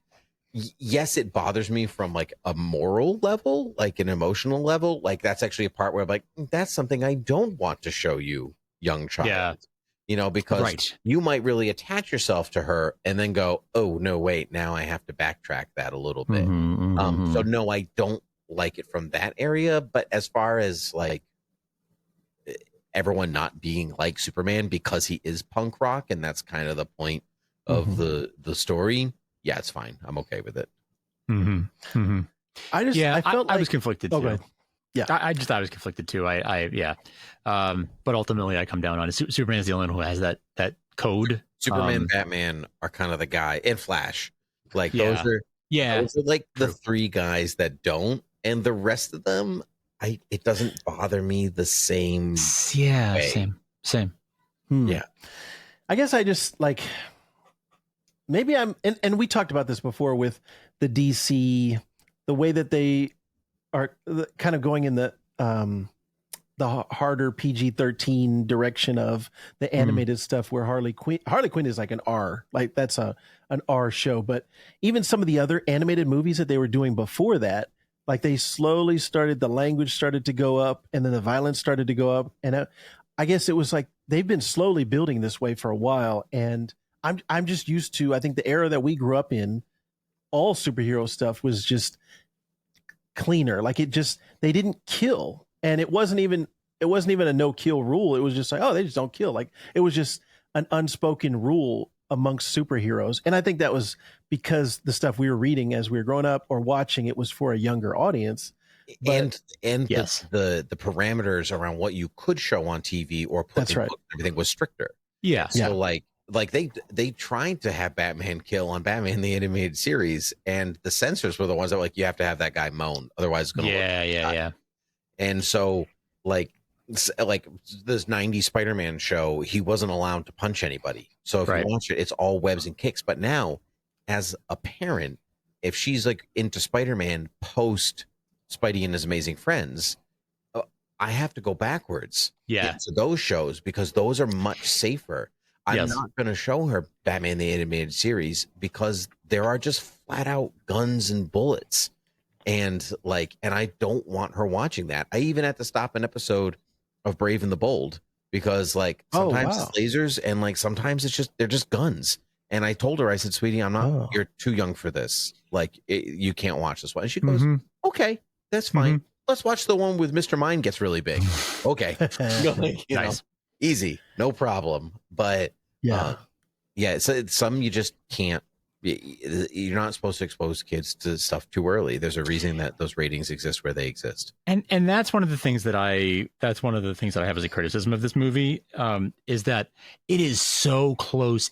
yes, it bothers me from like a moral level, like an emotional level. Like that's actually a part where I'm like, that's something I don't want to show you, young child. Because you might really attach yourself to her and then go, oh no, wait, now I have to backtrack that a little bit. So no, I don't like it from that area. But as far as like everyone not being like Superman because he is punk rock and that's kind of the point of the story, yeah, it's fine. I'm okay with it. I felt I was conflicted too. Okay. Yeah, I just thought I was conflicted too. But ultimately I come down on it. Superman's the only one who has that code. Superman, Batman are kind of the guy, and Flash. Like those are like the three guys that don't, and the rest of them, it doesn't bother me the same. Way. Same. Yeah. I guess I just like, maybe I'm, and we talked about this before with the DC, the way that they are kind of going in the harder PG-13 direction of the animated stuff, where Harley Quinn is like an R, like that's an R show. But even some of the other animated movies that they were doing before that, like they slowly started, the language started to go up, and then the violence started to go up. And I guess it was like they've been slowly building this way for a while. And I'm just used to, I think the era that we grew up in, all superhero stuff was just cleaner. Like they didn't kill. And it wasn't even a no kill rule. It was just like, oh, they just don't kill. Like it was just an unspoken rule amongst superheroes. And I think that was because the stuff we were reading as we were growing up or watching, it was for a younger audience. But, and yes, the parameters around what you could show on TV or put in books, everything was stricter. Yeah. So like they tried to have Batman kill on Batman the animated series, and the censors were the ones that were like, you have to have that guy moan, otherwise it's gonna yeah. And so like like this 90s Spider-Man show, he wasn't allowed to punch anybody. So if you watch it, it's all webs and kicks. But now, as a parent, if she's like into Spider-Man post Spidey and His Amazing Friends, I have to go backwards to those shows because those are much safer. I'm not going to show her Batman the Animated Series because there are just flat out guns and bullets. And I don't want her watching that. I even had to stop an episode of Brave and the Bold because like sometimes it's lasers and like sometimes they're just guns. And I told her, I said, sweetie, you're too young for this. Like you can't watch this one. And she goes, okay, that's fine. Let's watch the one with Mr. Mind gets really big. Okay. Nice. Easy. No problem. But so it's some you just can't. You're not supposed to expose kids to stuff too early. There's a reason that those ratings exist where they exist. And that's one of the things that I have as a criticism of this movie, is that it is so close.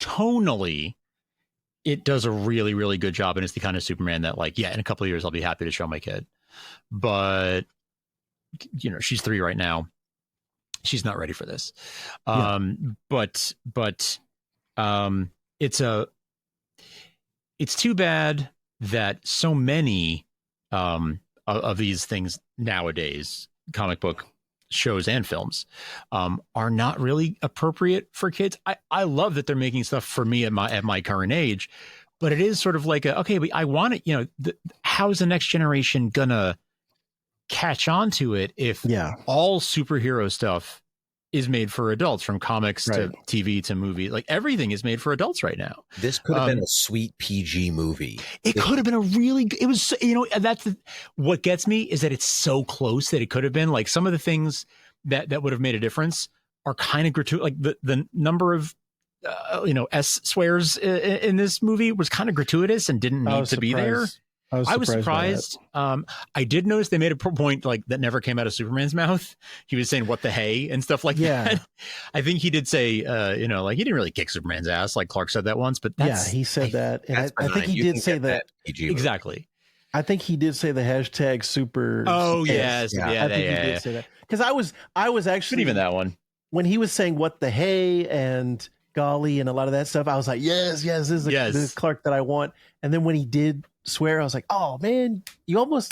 Tonally, it does a really, really good job. And it's the kind of Superman that like, in a couple of years, I'll be happy to show my kid. But, she's 3 right now. She's not ready for this. But it's too bad that so many of these things nowadays, comic book shows and films, are not really appropriate for kids. I love that they're making stuff for me at my current age, but it is sort of like but I want it. How's the next generation gonna catch on to it if all superhero stuff is made for adults, from comics to TV to movie? Like everything is made for adults right now. This could have been a sweet PG movie. It could have been it was, that's what gets me is that it's so close that it could have been like some of the things that would have made a difference are kind of gratuitous. Like the number of, S swears in this movie was kind of gratuitous and didn't need to be there. I was surprised. I did notice they made a point like that never came out of Superman's mouth. He was saying "what the hey" and stuff like that. I think he did say, like he didn't really kick Superman's ass, like Clark said that once. But he said that, and I think he did say that exactly. I think he did say the hashtag super. Oh yes, I think he did say that because I was actually even that one when he was saying "what the hey" and golly and a lot of that stuff. I was like, yes, this is the Clark that I want. And then when he did swear, I was like, oh man, you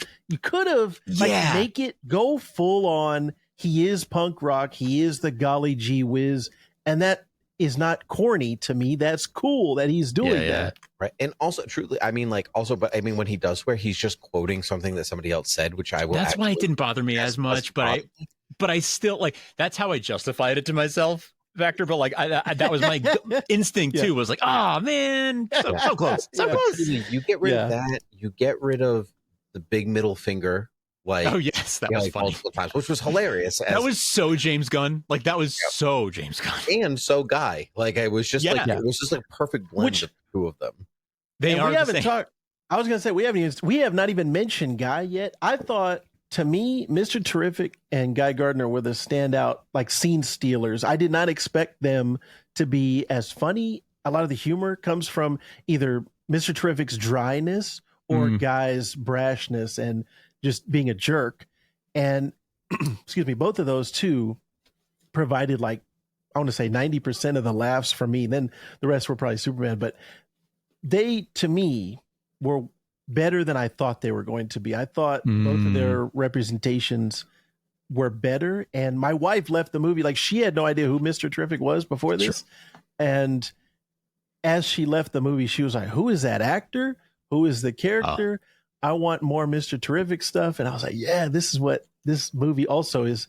could have make it go full on. He is punk rock. He is the golly gee whiz. And that is not corny to me. That's cool that he's doing that. Right. And also truly, when he does swear, he's just quoting something that somebody else said, which I will. That's why it didn't bother me as much, but I still like, that's how I justified it to myself. Vactor, but like that was my instinct too. Was like, oh man, so close, so close. You get rid of that. You get rid of the big middle finger. Like, oh yes, that was funny. Times, which was hilarious. That was so James Gunn. Like that was so James Gunn and so Guy. Like it was just it was just like a perfect blend of the two of them. We haven't talked. I was gonna say we have not even mentioned Guy yet. I thought. To me, Mr. Terrific and Guy Gardner were the standout, like scene stealers. I did not expect them to be as funny. A lot of the humor comes from either Mr. Terrific's dryness or Guy's brashness and just being a jerk. And excuse me, both of those two provided like, I want to say 90% of the laughs for me. Then the rest were probably Superman, but they, to me, were better than I thought they were going to be. I thought both of their representations were better. And my wife left the movie like she had no idea who Mr. Terrific was before this. Sure. And as she left the movie, she was like, who is that actor? Who is the character? I want more Mr. Terrific stuff. And I was like, yeah, this is what this movie also is.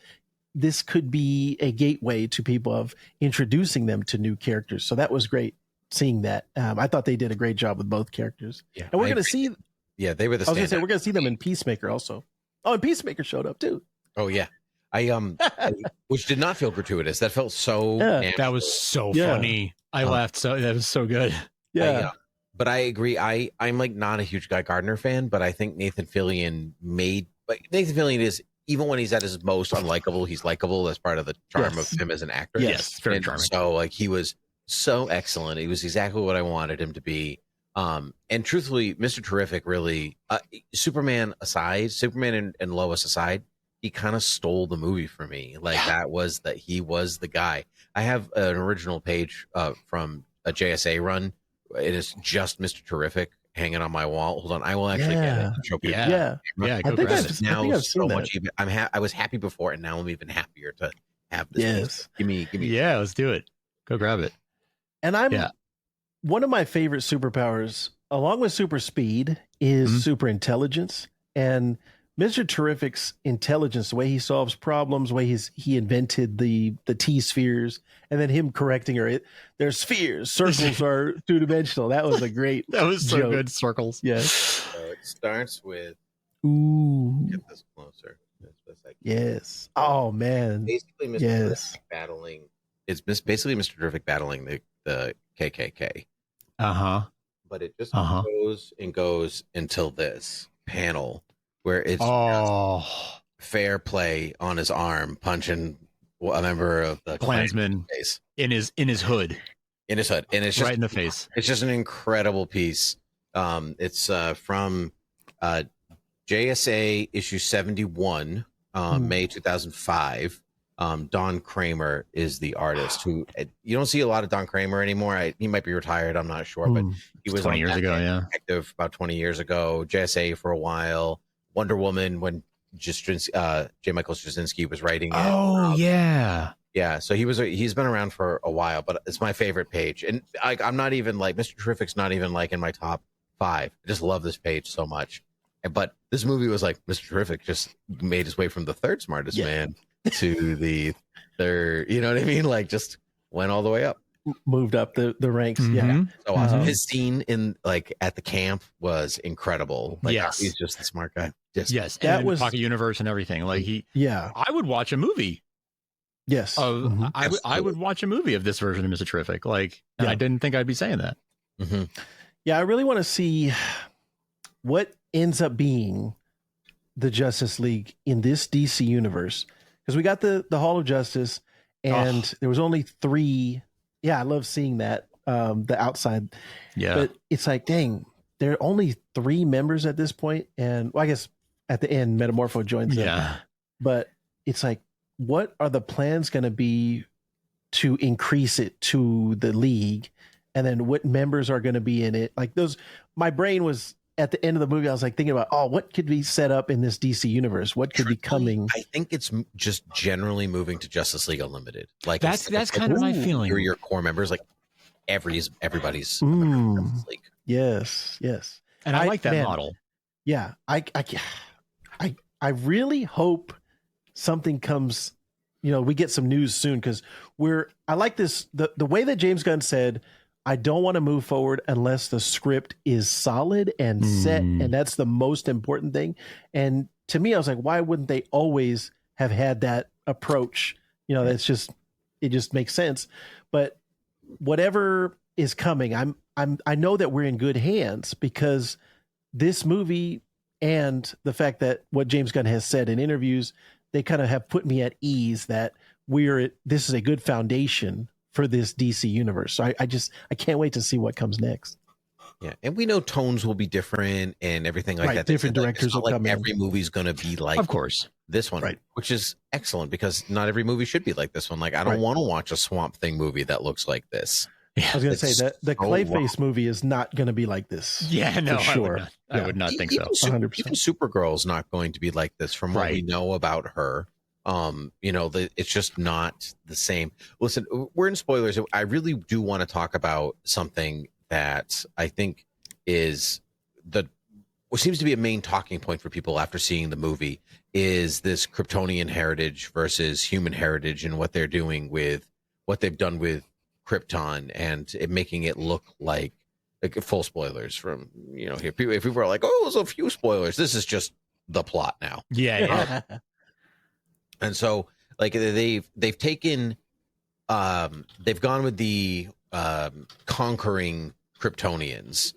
This could be a gateway to people of introducing them to new characters. So that was great. Seeing that, I thought they did a great job with both characters. Yeah, and we're going to see. Yeah, they were the. I was going to say we're going to see them in Peacemaker also. Oh, and Peacemaker showed up too. Oh yeah, which did not feel gratuitous. That felt so. That was so funny. I laughed so. That was so good. Yeah. But I agree. I'm like not a huge Guy Gardner fan, but I think Nathan Fillion is, even when he's at his most unlikable, he's likable as part of the charm of him as an actor. Yes, very charming. So like he was so excellent. He was exactly what I wanted him to be. And truthfully, Mr. Terrific really, Superman and Lois aside, he kind of stole the movie for me. Like he was the guy. I have an original page from a JSA run. It is just Mr. Terrific hanging on my wall. Hold on, I will actually get it. And show people. Yeah. I think I've seen that. I was happy before, and now I'm even happier to have this. Yes, give me. Yeah, let's do it. Go grab it. And one of my favorite superpowers, along with super speed, is super intelligence. And Mr. Terrific's intelligence, the way he solves problems, the way he invented the T-spheres, and then him correcting her. They're spheres. Circles are two-dimensional. That was a great That was so joke. good, circles. Yes. So it starts with... Ooh. Get this closer. Yes. Oh, man. Basically, Mr. Terrific battling... It's basically Mr. Terrific battling the KKK. But it just goes and goes until this panel where it's just fair play on his arm, punching a member of the Klansman face in his hood. And it's just right in the face. It's just an incredible piece. It's from JSA issue 71, May 2005. Don Kramer is the artist who you don't see a lot of Don Kramer anymore. He might be retired. I'm not sure, but he was 20 years ago. Yeah. Active about 20 years ago, JSA for a while, Wonder Woman when J. Michael Straczynski was writing it. Oh, yeah. Yeah. So he's been around for a while, but it's my favorite page. And I'm not even like Mr. Terrific's not even like in my top 5. I just love this page so much. But this movie was like Mr. Terrific just made his way from the third smartest man to the third, you know what I mean? Like just went all the way up. Moved up the ranks. Yeah. So awesome. His scene in like at the camp was incredible. Like he's just a smart guy. Yes. That was Pocket Universe and everything. Like I would watch a movie. Yes. I would watch a movie of this version of Mr. Terrific. Like and I didn't think I'd be saying that. Yeah, I really want to see what ends up being the Justice League in this DC universe. Because we got the Hall of Justice, and there was only 3. Yeah, I love seeing that, the outside. Yeah. But it's like, dang, there are only 3 members at this point. And well, I guess at the end, Metamorpho joins them. Yeah. But it's like, what are the plans going to be to increase it to the league? And then what members are going to be in it? Like those, my brain was... At the end of the movie, I was like thinking about, what could be set up in this DC universe? What could be coming? I think it's just generally moving to Justice League Unlimited. Like that's kind of my feeling. You're your core members, like everybody's Justice League. Yes. And I like that model. Yeah, I really hope something comes. You know, we get some news soon because I like this the way that James Gunn said. I don't want to move forward unless the script is solid and set. And that's the most important thing. And to me, I was like, why wouldn't they always have had that approach? You know, it just makes sense. But whatever is coming, I know that we're in good hands because this movie and the fact that what James Gunn has said in interviews, they kind of have put me at ease that this is a good foundation for this DC universe. So I can't wait to see what comes next. Yeah. And we know tones will be different and everything like that. Different directors will come in. Every movie's going to be like, of course, this one, which is excellent because not every movie should be like this one. Like I don't want to watch a Swamp Thing movie that looks like this. Yeah, I was going to say that the Clayface movie is not going to be like this. Yeah, no, sure. I would not think so. 100%. Even Supergirl's not going to be like this from what we know about her. You know, it's just not the same. Listen, we're in spoilers. I really do want to talk about something that I think is what seems to be a main talking point for people after seeing the movie is this Kryptonian heritage versus human heritage and what they're doing with what they've done with Krypton and making it look like full spoilers from, you know, here. If people are like, oh, there's a few spoilers. This is just the plot now. Yeah. And so like they've taken they've gone with the conquering Kryptonians.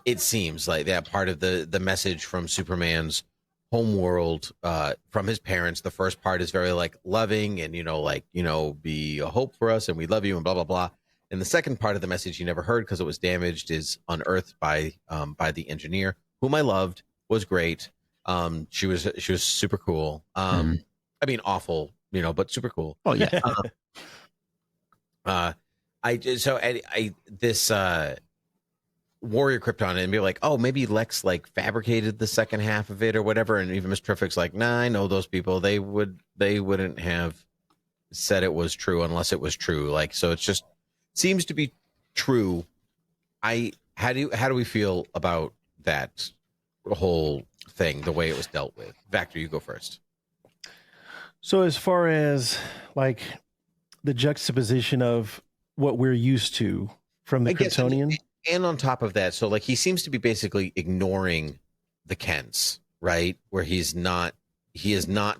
It seems like that part of the message from Superman's homeworld from his parents. The first part is very like loving and, be a hope for us and we love you and blah, blah, blah. And the second part of the message you never heard because it was damaged is unearthed by the engineer, whom I loved, was great. She was super cool. I mean, awful, but super cool. Oh yeah. This Warrior Krypton and be like, oh, maybe Lex like fabricated the second half of it or whatever, and even Miss Terrific's like, nah, I know those people. They wouldn't have said it was true unless it was true. Like, so it's just seems to be true. How do we feel about that whole thing, the way it was dealt with? Vactor, you go first. So as far as like the juxtaposition of what we're used to from the Kryptonian. And on top of that, so like he seems to be basically ignoring the Kents, right? Where he is not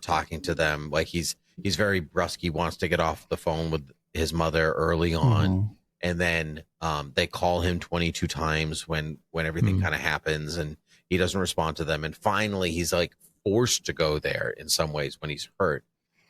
talking to them. Like he's very brusque. He wants to get off the phone with his mother early on. And then they call him 22 times when everything kind of happens, and he doesn't respond to them. And finally he's like forced to go there in some ways when he's hurt.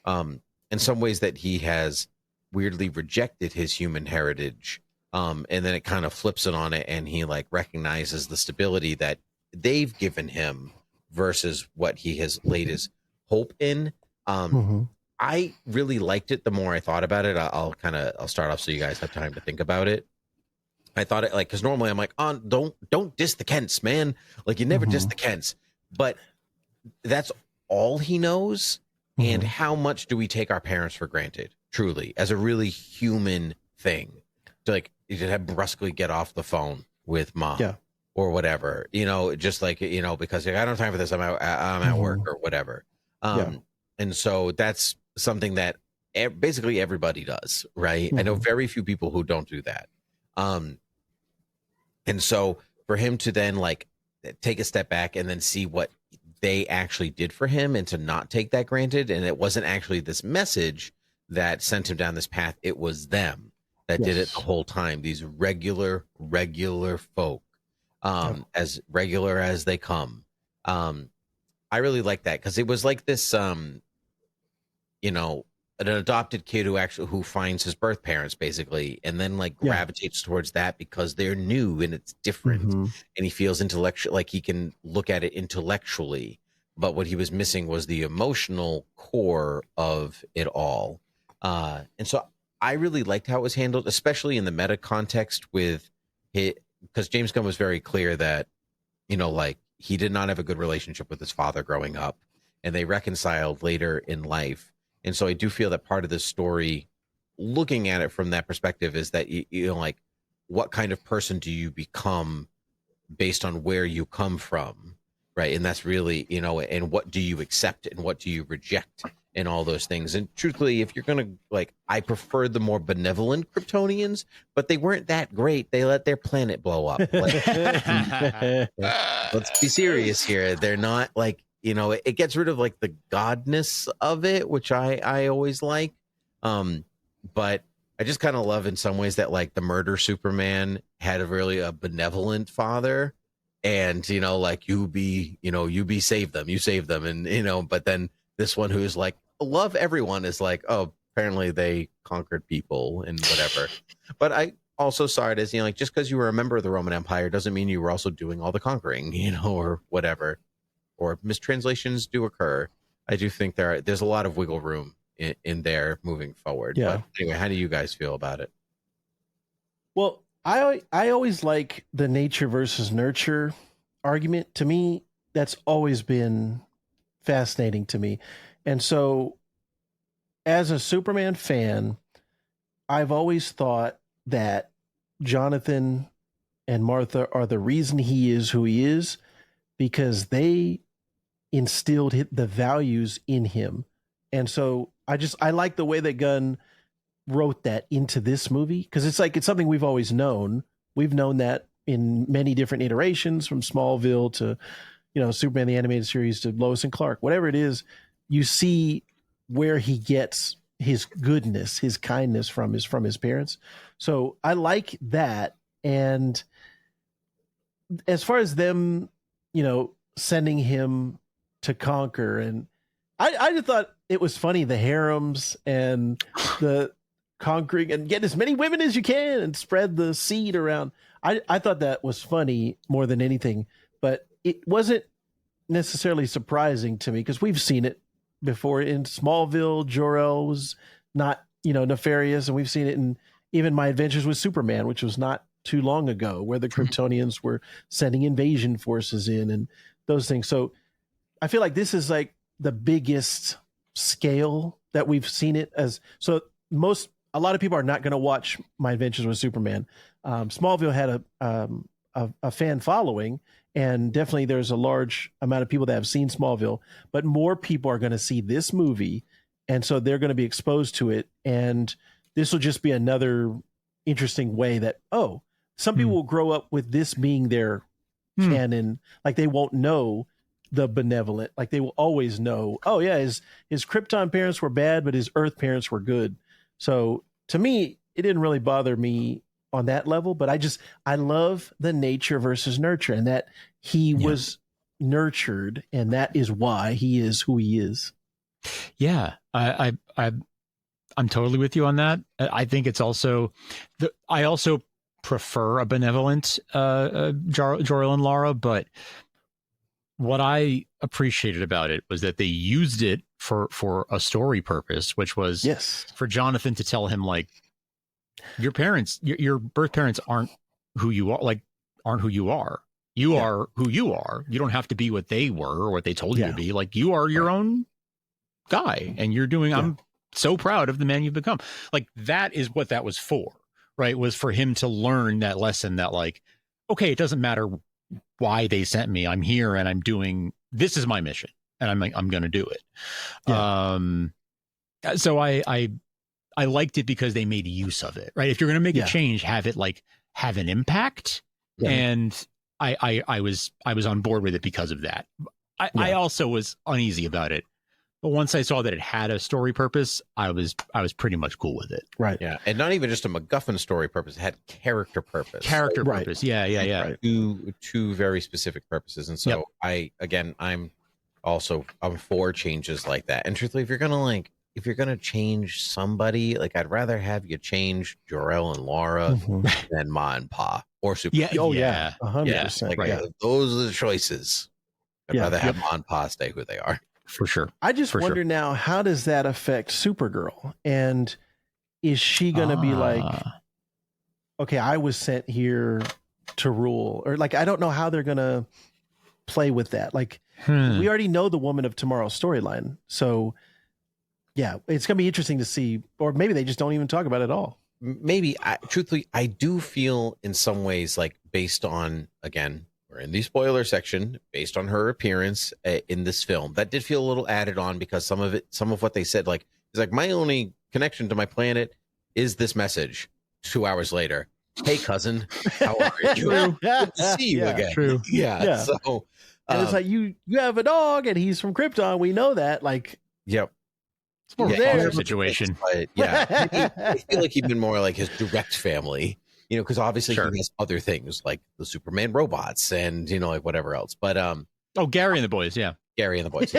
In some ways that he has weirdly rejected his human heritage. And then it kind of flips it on it, and he like recognizes the stability that they've given him versus what he has laid his hope in. I really liked it. The more I thought about it, I'll start off so you guys have time to think about it. I thought it like, because normally I'm like, oh, don't diss the Kents, man. Like you never diss the Kents, but that's all he knows. And how much do we take our parents for granted, truly, as a really human thing? To like, you just have brusquely get off the phone with mom or whatever, just like, because like, I don't have time for this. I'm at work or whatever. And so that's something that basically everybody does, right? I know very few people who don't do that. And so for him to then like take a step back and then see what they actually did for him and to not take that granted. And it wasn't actually this message that sent him down this path. It was them that did it the whole time. These regular folk, as regular as they come. I really like that because it was like this, an adopted kid who finds his birth parents basically, and then like gravitates towards that because they're new and it's different, and he feels intellectual, like he can look at it intellectually. But what he was missing was the emotional core of it all. And so I really liked how it was handled, especially in the meta context with it, because James Gunn was very clear that, like he did not have a good relationship with his father growing up, and they reconciled later in life. And so I do feel that part of this story, looking at it from that perspective, is that, like, what kind of person do you become based on where you come from? Right. And that's really, and what do you accept and what do you reject and all those things. And truthfully, if you're going to like, I preferred the more benevolent Kryptonians, but they weren't that great. They let their planet blow up. Like, let's be serious here. They're not like, it gets rid of like the godness of it, which I always like. But I just kind of love in some ways that like the murder Superman had a benevolent father. And, like you save them. And, but then this one who's like, love everyone is like, oh, apparently they conquered people and whatever. But I also saw it as, like, just because you were a member of the Roman Empire doesn't mean you were also doing all the conquering, or whatever, or mistranslations do occur. I do think there's a lot of wiggle room in there moving forward. Yeah. But anyway, how do you guys feel about it? Well, I always like the nature versus nurture argument. To me, that's always been fascinating to me. And so as a Superman fan, I've always thought that Jonathan and Martha are the reason he is who he is, because they instilled the values in him. And so I like the way that Gunn wrote that into this movie, because it's something we've always known. We've known that in many different iterations, from Smallville to, Superman the Animated Series to Lois and Clark, whatever it is, you see where he gets his goodness, his kindness from his parents. So I like that. And as far as them, sending him to conquer, and I just thought it was funny, the harems and the conquering and get as many women as you can and spread the seed around. I thought that was funny more than anything, but it wasn't necessarily surprising to me because we've seen it before in Smallville. Jor-El was not, nefarious, and we've seen it in even My Adventures with Superman, which was not too long ago, where the Kryptonians were sending invasion forces in and those things. So I feel like this is like the biggest scale that we've seen it as. So a lot of people are not going to watch My Adventures with Superman. Smallville had a fan following, and definitely there's a large amount of people that have seen Smallville, but more people are going to see this movie. And so they're going to be exposed to it. And this will just be another interesting way that, some people will grow up with this being their canon. Like they won't know the benevolent. Like they will always know, his Krypton parents were bad, but his Earth parents were good. So to me, it didn't really bother me on that level, but I love the nature versus nurture, and that he was nurtured, and that is why he is who he is. Yeah, I'm totally with you on that. I think it's also I also prefer a benevolent Jor-El and Lara, but what I appreciated about it was that they used it for a story purpose, which was for Jonathan to tell him, like, your parents, your birth parents aren't who you are, aren't who you are. You are who you are. You don't have to be what they were or what they told you to be. Like, you are your own guy, and you're doing, I'm so proud of the man you've become. Like, that is what that was for, right? Was for him to learn that lesson that, like, okay, it doesn't matter why they sent me. I'm here and I'm doing, this is my mission, and I'm going to do it. So I liked it because they made use of it, right? If you're going to make a change, have it have an impact. And I was on board with it because of that. I also was uneasy about it, but once I saw that it had a story purpose, I was pretty much cool with it. Right. Yeah. And not even just a MacGuffin story purpose, it had character purpose. Purpose. Yeah. Right. Two very specific purposes. And so I'm for changes like that. And truthfully, if you're gonna change somebody, like, I'd rather have you change Jor-El and Lara than Ma and Pa or Superman. 100%. Those are the choices. I'd rather have Ma and Pa stay who they are. For sure. I just wonder now, how does that affect Supergirl? And is she going to be like, okay, I was sent here to rule? Or, like, I don't know how they're going to play with that. Like, we already know the Woman of Tomorrow storyline. So, yeah, it's going to be interesting to see. Or maybe they just don't even talk about it at all. Maybe. Truthfully, I do feel in some ways, like, based on, again, we're in the spoiler section, based on her appearance in this film, that did feel a little added on, because some of what they said, like, is like, my only connection to my planet is this message 2 hours later. Hey, cousin, how are you? Good to see you again. True. Yeah. So, and it's like, you have a dog and he's from Krypton. We know that. Like, yep. It's more of a foster situation. But I feel like even more like his direct family, because obviously he has other things like the Superman robots and, like, whatever else. But Gary and the Boys. Yeah. Gary and the Boys.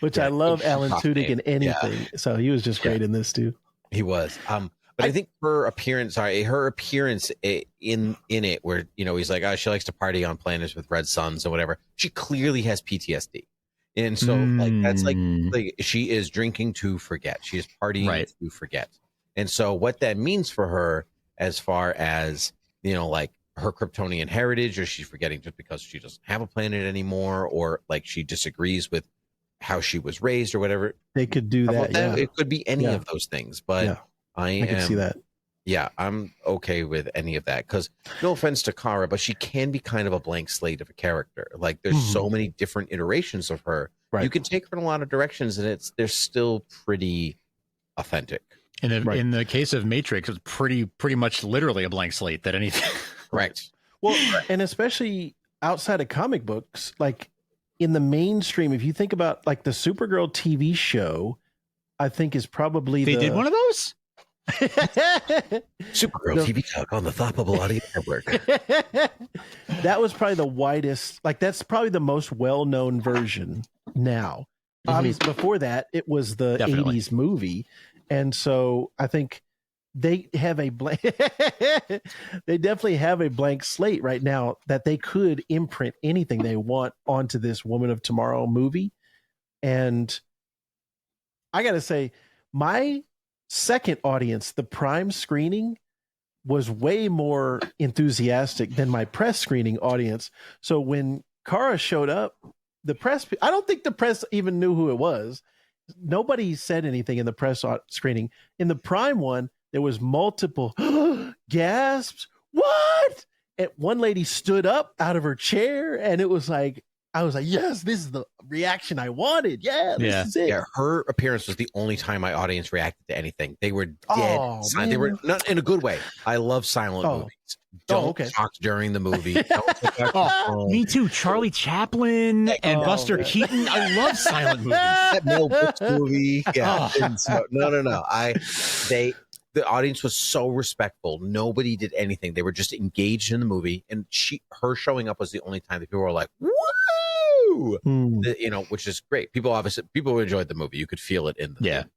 Which I love Alan Tudyk in anything. So he was just great in this too. He was. But I think her appearance in it, where, he's like, she likes to party on planets with red suns or whatever. She clearly has PTSD. And so, like, that's like she is drinking to forget. She is partying to forget. And so what that means for her, as far as, like, her Kryptonian heritage, or she's forgetting just because she doesn't have a planet anymore, or, like, she disagrees with how she was raised or whatever. They could do that. Yeah. It could be any of those things, but I can see that. Yeah, I'm okay with any of that, because no offense to Kara, but she can be kind of a blank slate of a character. Like, there's so many different iterations of her. Right. You can take her in a lot of directions, and they're still pretty authentic. In the case of Matrix, it's pretty much literally a blank slate that anything. Correct. Well, and especially outside of comic books, like, in the mainstream, if you think about, like, the Supergirl TV show, I think is probably they did one of those. Supergirl TV talk on the Thoughtable Audio Network. That was probably the widest, like, that's probably the most well-known version now. Obviously, before that, it was the 80s movie. And so I think they have a blank they definitely have a blank slate right now that they could imprint anything they want onto this Woman of Tomorrow movie. And I gotta say, my second audience, the prime screening, was way more enthusiastic than my press screening audience. So when Kara showed up, the press, I don't think the press even knew who it was. Nobody said anything in the press screening. In the prime one, there was multiple gasps. What? And one lady stood up out of her chair, and it was like, I was like, yes, this is the reaction I wanted. Yeah, this is it. Yeah, her appearance was the only time my audience reacted to anything. They were dead silent. They were not in a good way. I love silent movies. Don't talk during the movie. Don't me too. Charlie Chaplin and Buster Keaton. I love silent movies. That Mel Brooks movie. Yeah. No. The audience was so respectful. Nobody did anything. They were just engaged in the movie, and her showing up was the only time that people were like, "Woo!" You know, which is great. People enjoyed the movie. You could feel it in the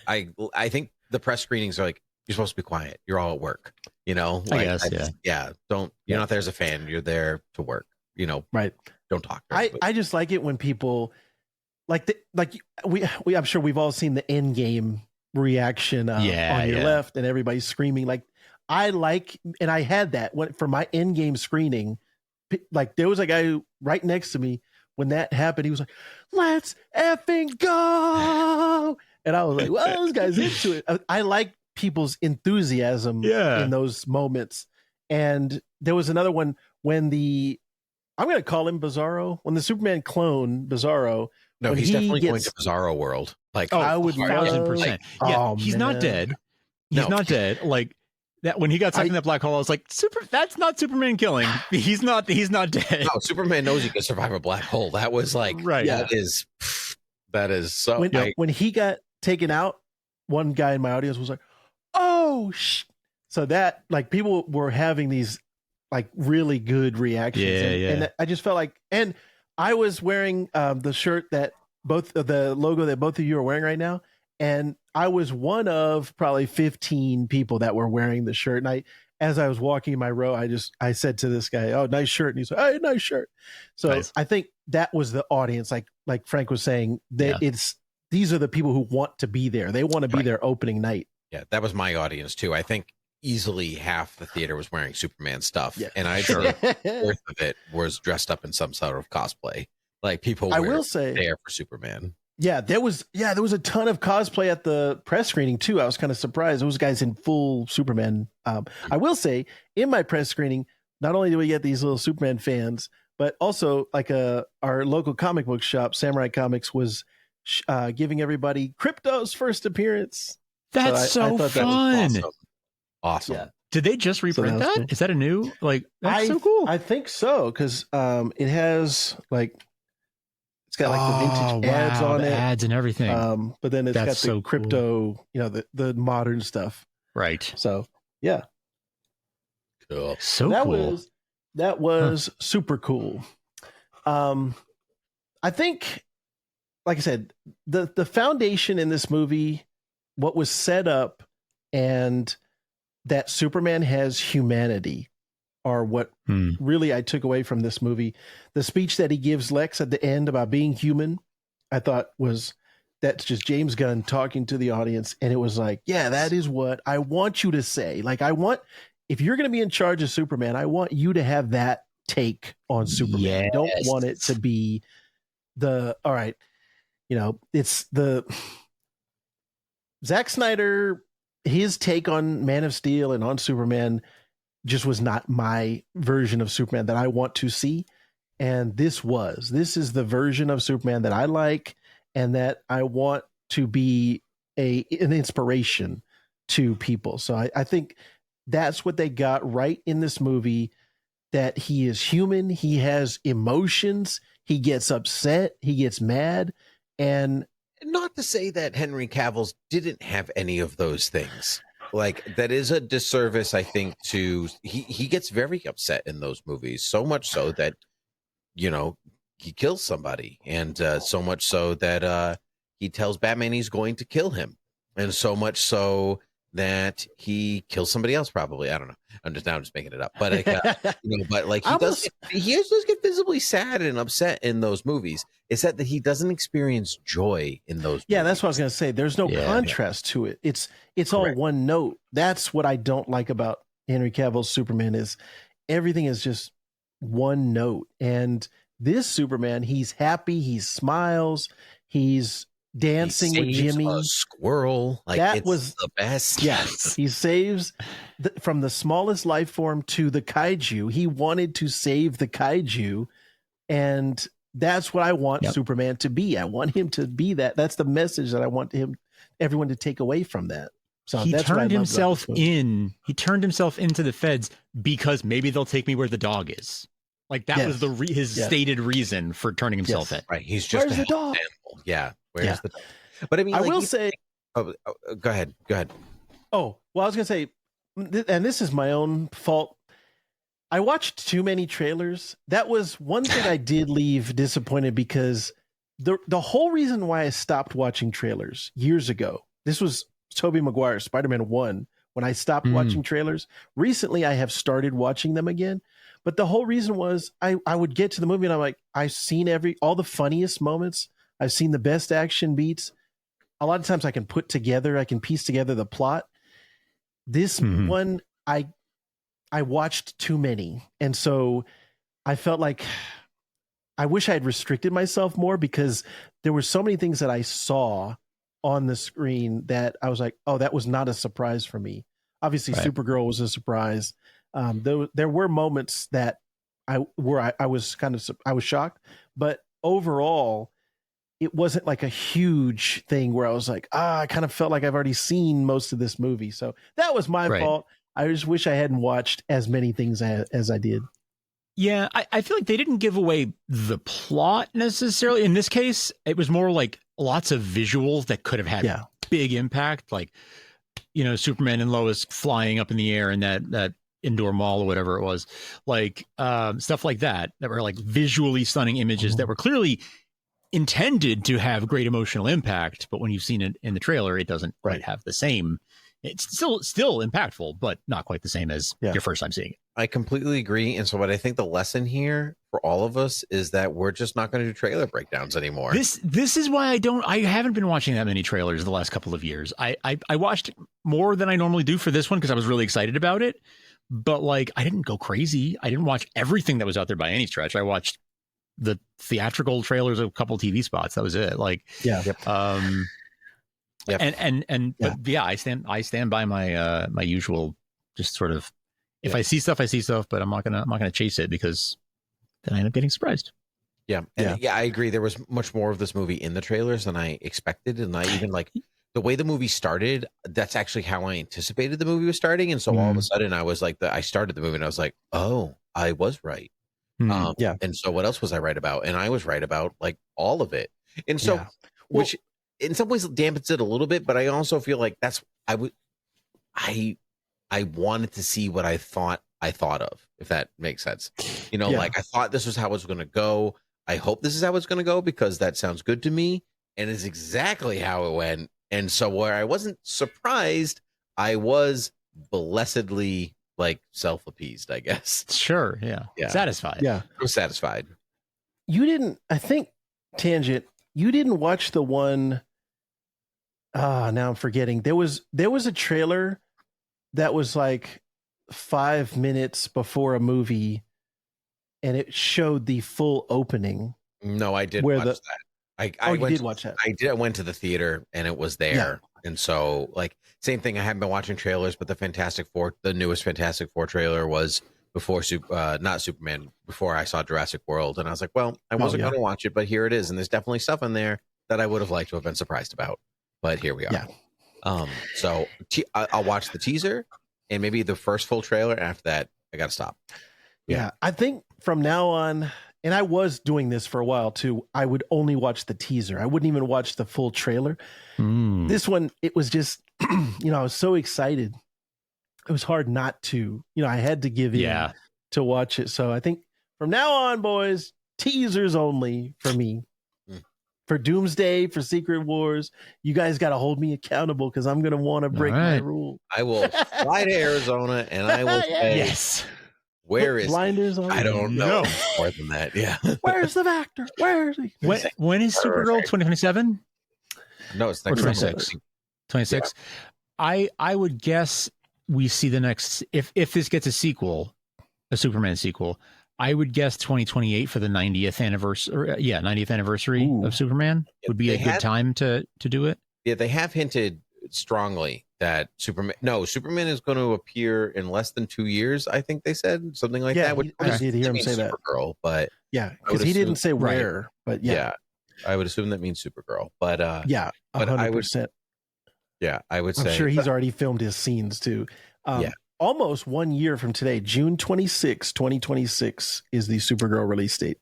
I think the press screenings are like, you're supposed to be quiet. You're all at work. You know, like, I guess, You're not there as a fan. You're there to work. You know, right? Don't talk. I just like it when people I'm sure we've all seen the end game reaction on your left, and everybody's screaming. Like, I like, and I had that for my end game screening. Like, there was a guy right next to me when that happened. He was like, "Let's effing go!" And I was like, "Well, this guy's into it." I like people's enthusiasm in those moments. And there was another one when I'm going to call him Bizarro, when the Superman clone Bizarro. No, he's definitely going to Bizarro World. Like, I would 1,000%. He's not dead. He's not dead. Like that when he got stuck in that black hole, I was like, that's not Superman killing. He's not dead. No, Superman knows he can survive a black hole. That was like, right. That is so. When he got taken out, one guy in my audience was like, "Oh, so that, like, people were having these like really good reactions. And I just felt like, and I was wearing the shirt that the logo that both of you are wearing right now. And I was one of probably 15 people that were wearing the shirt. And as I was walking in my row, I said to this guy, "Oh, nice shirt." And he's like, "Hey, nice shirt." So nice. I think that was the audience. Like Frank was saying, these are the people who want to be there. They want to be there opening night. Yeah, that was my audience too. I think easily half the theater was wearing Superman stuff, and I'd say a fourth of it was dressed up in some sort of cosplay. Like, people were there for Superman. Yeah, there was a ton of cosplay at the press screening too. I was kind of surprised. Those guys in full Superman. I will say, in my press screening, not only do we get these little Superman fans, but also like our local comic book shop, Samurai Comics, was giving everybody Crypto's first appearance. That's I thought fun. That was awesome. Yeah. Did they just reprint that? Cool. Is that a new, like, that's so cool. I think so, because it has like, it's got like the vintage ads on it, ads and everything. But then it's got the crypto, the modern stuff. Right. So yeah. Cool. So that was super cool. I think, like I said, the foundation in this movie, what was set up, and that Superman has humanity, are what really I took away from this movie. The speech that he gives Lex at the end about being human, I thought that's just James Gunn talking to the audience. And it was like, yeah, that is what I want you to say. Like, if you're going to be in charge of Superman, I want you to have that take on Superman. Yes. I don't want it to be all right, it's the Zack Snyder, his take on Man of Steel and on Superman just was not my version of Superman that I want to see. And this is the version of Superman that I like, and that I want to be an inspiration to people. So I think that's what they got right in this movie, that he is human. He has emotions. He gets upset. He gets mad. And not to say that Henry Cavill's didn't have any of those things. Like, that is a disservice, I think, he gets very upset in those movies, so much so that, he kills somebody, and so much so that he tells Batman he's going to kill him. and so much so that he kills somebody else. Probably, I don't know. I'm just making it up. But but like he does get visibly sad and upset in those movies. It's that he doesn't experience joy in those. Yeah, movies. that's what I was gonna say. There's no contrast to it. It's all one note. That's what I don't like about Henry Cavill's Superman is everything is just one note. And this Superman, he's happy, he smiles, he's dancing with Jimmy. A squirrel, like that was the best. Yes, he saves from the smallest life form to the kaiju. He wanted to save the kaiju, and that's what I want Superman to be. I want him to be that. That's the message that I want everyone to take away from that. So he turned himself in. He turned himself into the feds because maybe they'll take me where the dog is. Like that was his stated reason for turning himself in. Right. He's just Where's the dog? Animal. Yeah. Where's the dog? But I mean, I will say. Oh, go ahead. Oh, well, I was gonna say, and this is my own fault. I watched too many trailers. That was one thing I did leave disappointed because the whole reason why I stopped watching trailers years ago. This was Tobey Maguire, Spider-Man 1. When I stopped watching trailers, recently I have started watching them again. But the whole reason was I would get to the movie and I'm like, I've seen all the funniest moments. I've seen the best action beats. A lot of times I can piece together the plot. This one, I watched too many. And so I felt like I wish I had restricted myself more because there were so many things that I saw on the screen that I was like, oh, that was not a surprise for me. Obviously, Supergirl was a surprise. There were moments that I was shocked, but overall, it wasn't like a huge thing where I was like, I kind of felt like I've already seen most of this movie. So that was my fault. I just wish I hadn't watched as many things as I did. Yeah, I feel like they didn't give away the plot necessarily. In this case, it was more like lots of visuals that could have had big impact, like, Superman and Lois flying up in the air in that indoor mall or whatever it was, like stuff like that were like visually stunning images that were clearly intended to have great emotional impact. But when you've seen it in the trailer, it doesn't quite have the same. It's still impactful, but not quite the same as your first time seeing it. I completely agree. And so what I think the lesson here for all of us is that we're just not going to do trailer breakdowns anymore. This is why I haven't been watching that many trailers the last couple of years. I watched more than I normally do for this one because I was really excited about it. But like, I didn't go crazy. I didn't watch everything that was out there by any stretch. I watched the theatrical trailers of a couple TV spots. That was it. Like, I stand by my usual, just sort of, if I see stuff, but I'm not gonna chase it because then I end up getting surprised. Yeah. I agree. There was much more of this movie in the trailers than I expected. And I even like the way the movie started, that's actually how I anticipated the movie was starting. And so all of a sudden I was like, I started the movie and I was like, oh, I was right. And so what else was I right about? And I was right about like all of it. And so, which in some ways dampens it a little bit, but I also feel like I wanted to see what I thought of, if that makes sense. Like I thought this was how it was going to go. I hope this is how it's going to go because that sounds good to me. And it's exactly how it went. And so where I wasn't surprised, I was blessedly like self-appeased, I guess. Sure. Yeah. Satisfied. Yeah. I was satisfied. You didn't, I think, Tangent, you didn't watch the one. Now I'm forgetting. There was a trailer that was like 5 minutes before a movie and it showed the full opening. No, I did watch that. I did watch that. I went to the theater and it was there. Yeah. And so like same thing. I haven't been watching trailers, but the newest Fantastic Four trailer was before not Superman, before I saw Jurassic World. And I was like, well, I wasn't going to watch it, but here it is. And there's definitely stuff in there that I would have liked to have been surprised about, but here we are. Yeah. So I'll watch the teaser and maybe the first full trailer. After that, I got to stop. Yeah. I think from now on, and I was doing this for a while too, I would only watch the teaser. I wouldn't even watch the full trailer. This one, it was just, I was so excited. It was hard not to, I had to give in to watch it. So I think from now on, boys, teasers only for me. for Doomsday, for Secret Wars. You guys got to hold me accountable because I'm going to want to break my rule. I will fly to Arizona and I will say, Yes. where is blinders on? I don't know more than that. Yeah. Where's the Vactor? Where is he? When is Supergirl? 2027? No, it's Or next 26. 26. I would guess we see the next if this gets a sequel, a Superman sequel. I would guess 2028 for the 90th anniversary. 90th anniversary of Superman would be a good time to do it. Yeah, they have hinted strongly that Superman is going to appear in less than 2 years. I think they said something like that. I did hear him say that. Supergirl, but because he didn't say where. But I would assume that means Supergirl. But 100%. I would say I'm sure he's already filmed his scenes too. Almost 1 year from today, June 26, 2026 is the Supergirl release date.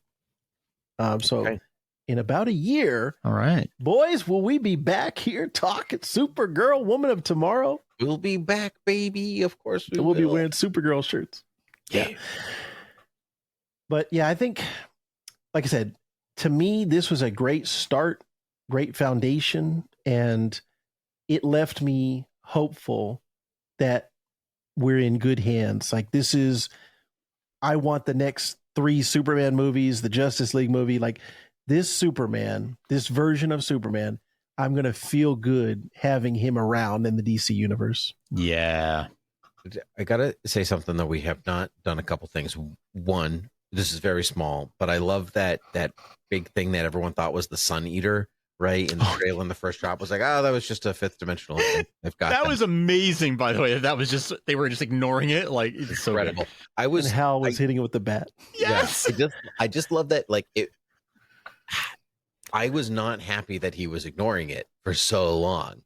In about a year, all right, boys, will we be back here talking Supergirl, Woman of Tomorrow? We'll be back, baby. Of course, we'll be wearing Supergirl shirts. Yeah. But yeah, I think, like I said, to me, this was a great start, great foundation, and it left me hopeful that we're in good hands. Like I want the next 3 Superman movies, the Justice League movie, like this Superman, this version of Superman, I'm going to feel good having him around in the DC universe. Yeah. I got to say something that we have not done a couple things. One, this is very small, but I love that big thing that everyone thought was the Sun Eater, right? In the trailer in the first drop was like, that was just a 5th dimensional thing. I've got that was amazing, by the way. That was just, they were just ignoring it. Like, it's so incredible. Good. Hal was hitting it with the bat. Yes. Yeah, I just love that. Like I was not happy that he was ignoring it for so long.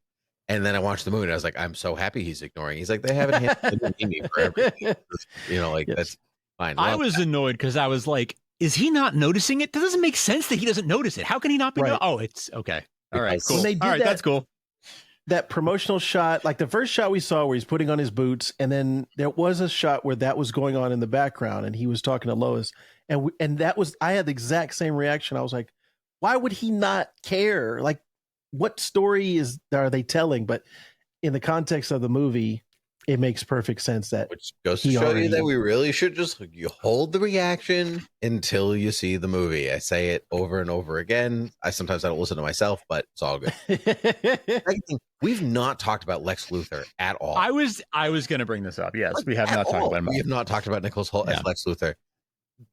And then I watched the movie and I was like, I'm so happy he's ignoring. He's like, they haven't handled me for everything. That's fine. I was annoyed because I was like, is he not noticing it? That doesn't make sense that he doesn't notice it. How can he not be? Oh, it's okay. All right, cool. All right, that's cool. That promotional shot, like the first shot we saw where he's putting on his boots, and then there was a shot where that was going on in the background and he was talking to Lois. And that was, I had the exact same reaction. I was like, why would he not care? Like, what story are they telling? But in the context of the movie, it makes perfect sense that which goes to show you that we really should just hold the reaction until you see the movie. I say it over and over again. Sometimes I don't listen to myself, but it's all good. We've not talked about Lex Luthor at all. I was going to bring this up. Yes, we have not talked about him. We have not talked about Nicholas Hoult as Lex Luthor.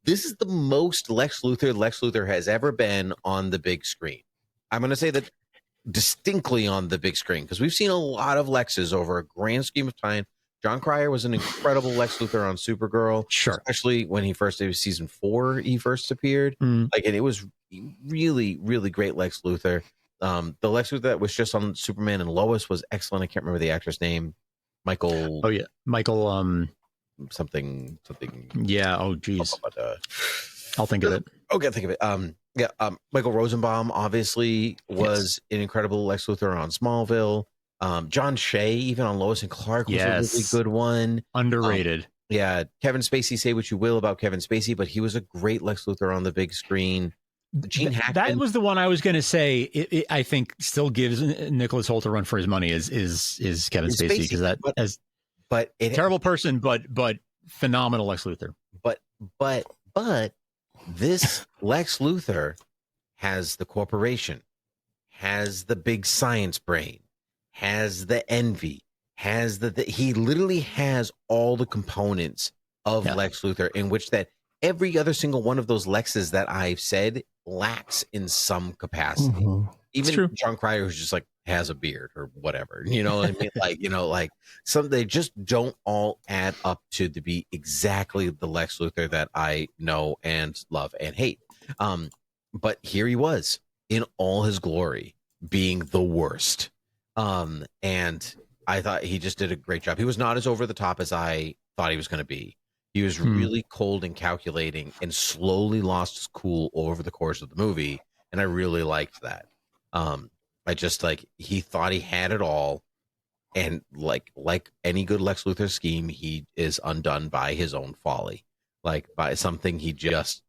This is the most Lex Luthor has ever been on the big screen. I'm going to say that distinctly on the big screen because we've seen a lot of Lexes over a grand scheme of time. John Cryer was an incredible Lex Luthor on Supergirl, especially when it was season 4 he first appeared. And it was really, really great Lex Luthor. The Lex Luthor that was just on Superman and Lois was excellent. I can't remember the actor's name. Michael. Oh yeah, Michael. Something. Yeah. Oh geez. I'll think of it. Okay, think of it. Michael Rosenbaum obviously was an incredible Lex Luthor on Smallville. John Shea, even on Lois and Clark, was a really good one. Underrated. Kevin Spacey, say what you will about Kevin Spacey, but he was a great Lex Luthor on the big screen. Gene Hackman. That was the one I was going to say. It, I think still gives Nicholas Hoult a run for his money. Is Kevin Spacey because terrible person, but phenomenal Lex Luthor. But this Lex Luthor has the corporation, has the big science brain, has the envy, has he literally has all the components of Lex Luthor, in which that every other single one of those Lexes that I've said lacks in some capacity. Even John Cryer, who's just like has a beard or whatever, you know what I mean? Some they just don't all add up to be exactly the Lex Luthor that I know and love and hate. But here he was in all his glory, being the worst. And I thought he just did a great job. He was not as over the top as I thought he was going to be. He was really cold and calculating and slowly lost his cool over the course of the movie. And I really liked that. I just he thought he had it all. And like any good Lex Luthor scheme, he is undone by his own folly, by something he just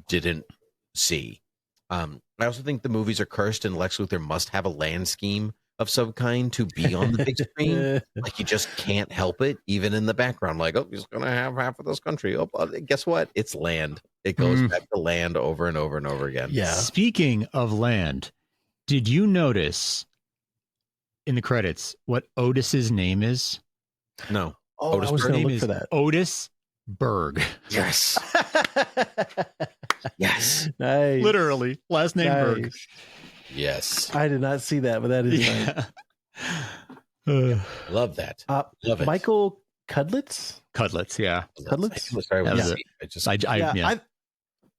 didn't see. I also think the movies are cursed, and Lex Luthor must have a land scheme of some kind to be on the big screen. Like, he just can't help it, even in the background. Like, oh, he's gonna have half of this country. Oh, guess what? It's land. It goes back to land over and over and over again. Yeah. Speaking of land, did you notice in the credits what Otis's name is? No. Oh, Otis I was Berg? going to Name look is for that. Otis Berg. Yes. Yes. Nice. Literally, last name Berg. Nice. Yes. I did not see that, but that is nice. Yeah. Love that. Love it. Michael Cudlitz? Cutlets, yeah. Cudlitz? Sorry, That was I just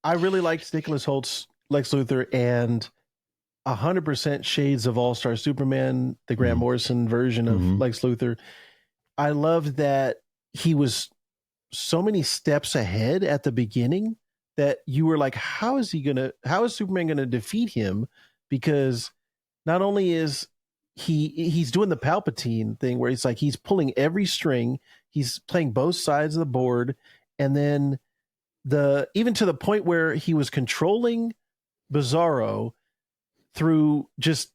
I really liked Nicholas Holt's Lex Luthor and 100% shades of All-Star Superman, the Grant Morrison version of Lex Luthor. I loved that he was so many steps ahead at the beginning that you were like, how is Superman going to defeat him? Because not only is he's doing the Palpatine thing where it's like he's pulling every string, he's playing both sides of the board, and then even to the point where he was controlling Bizarro through just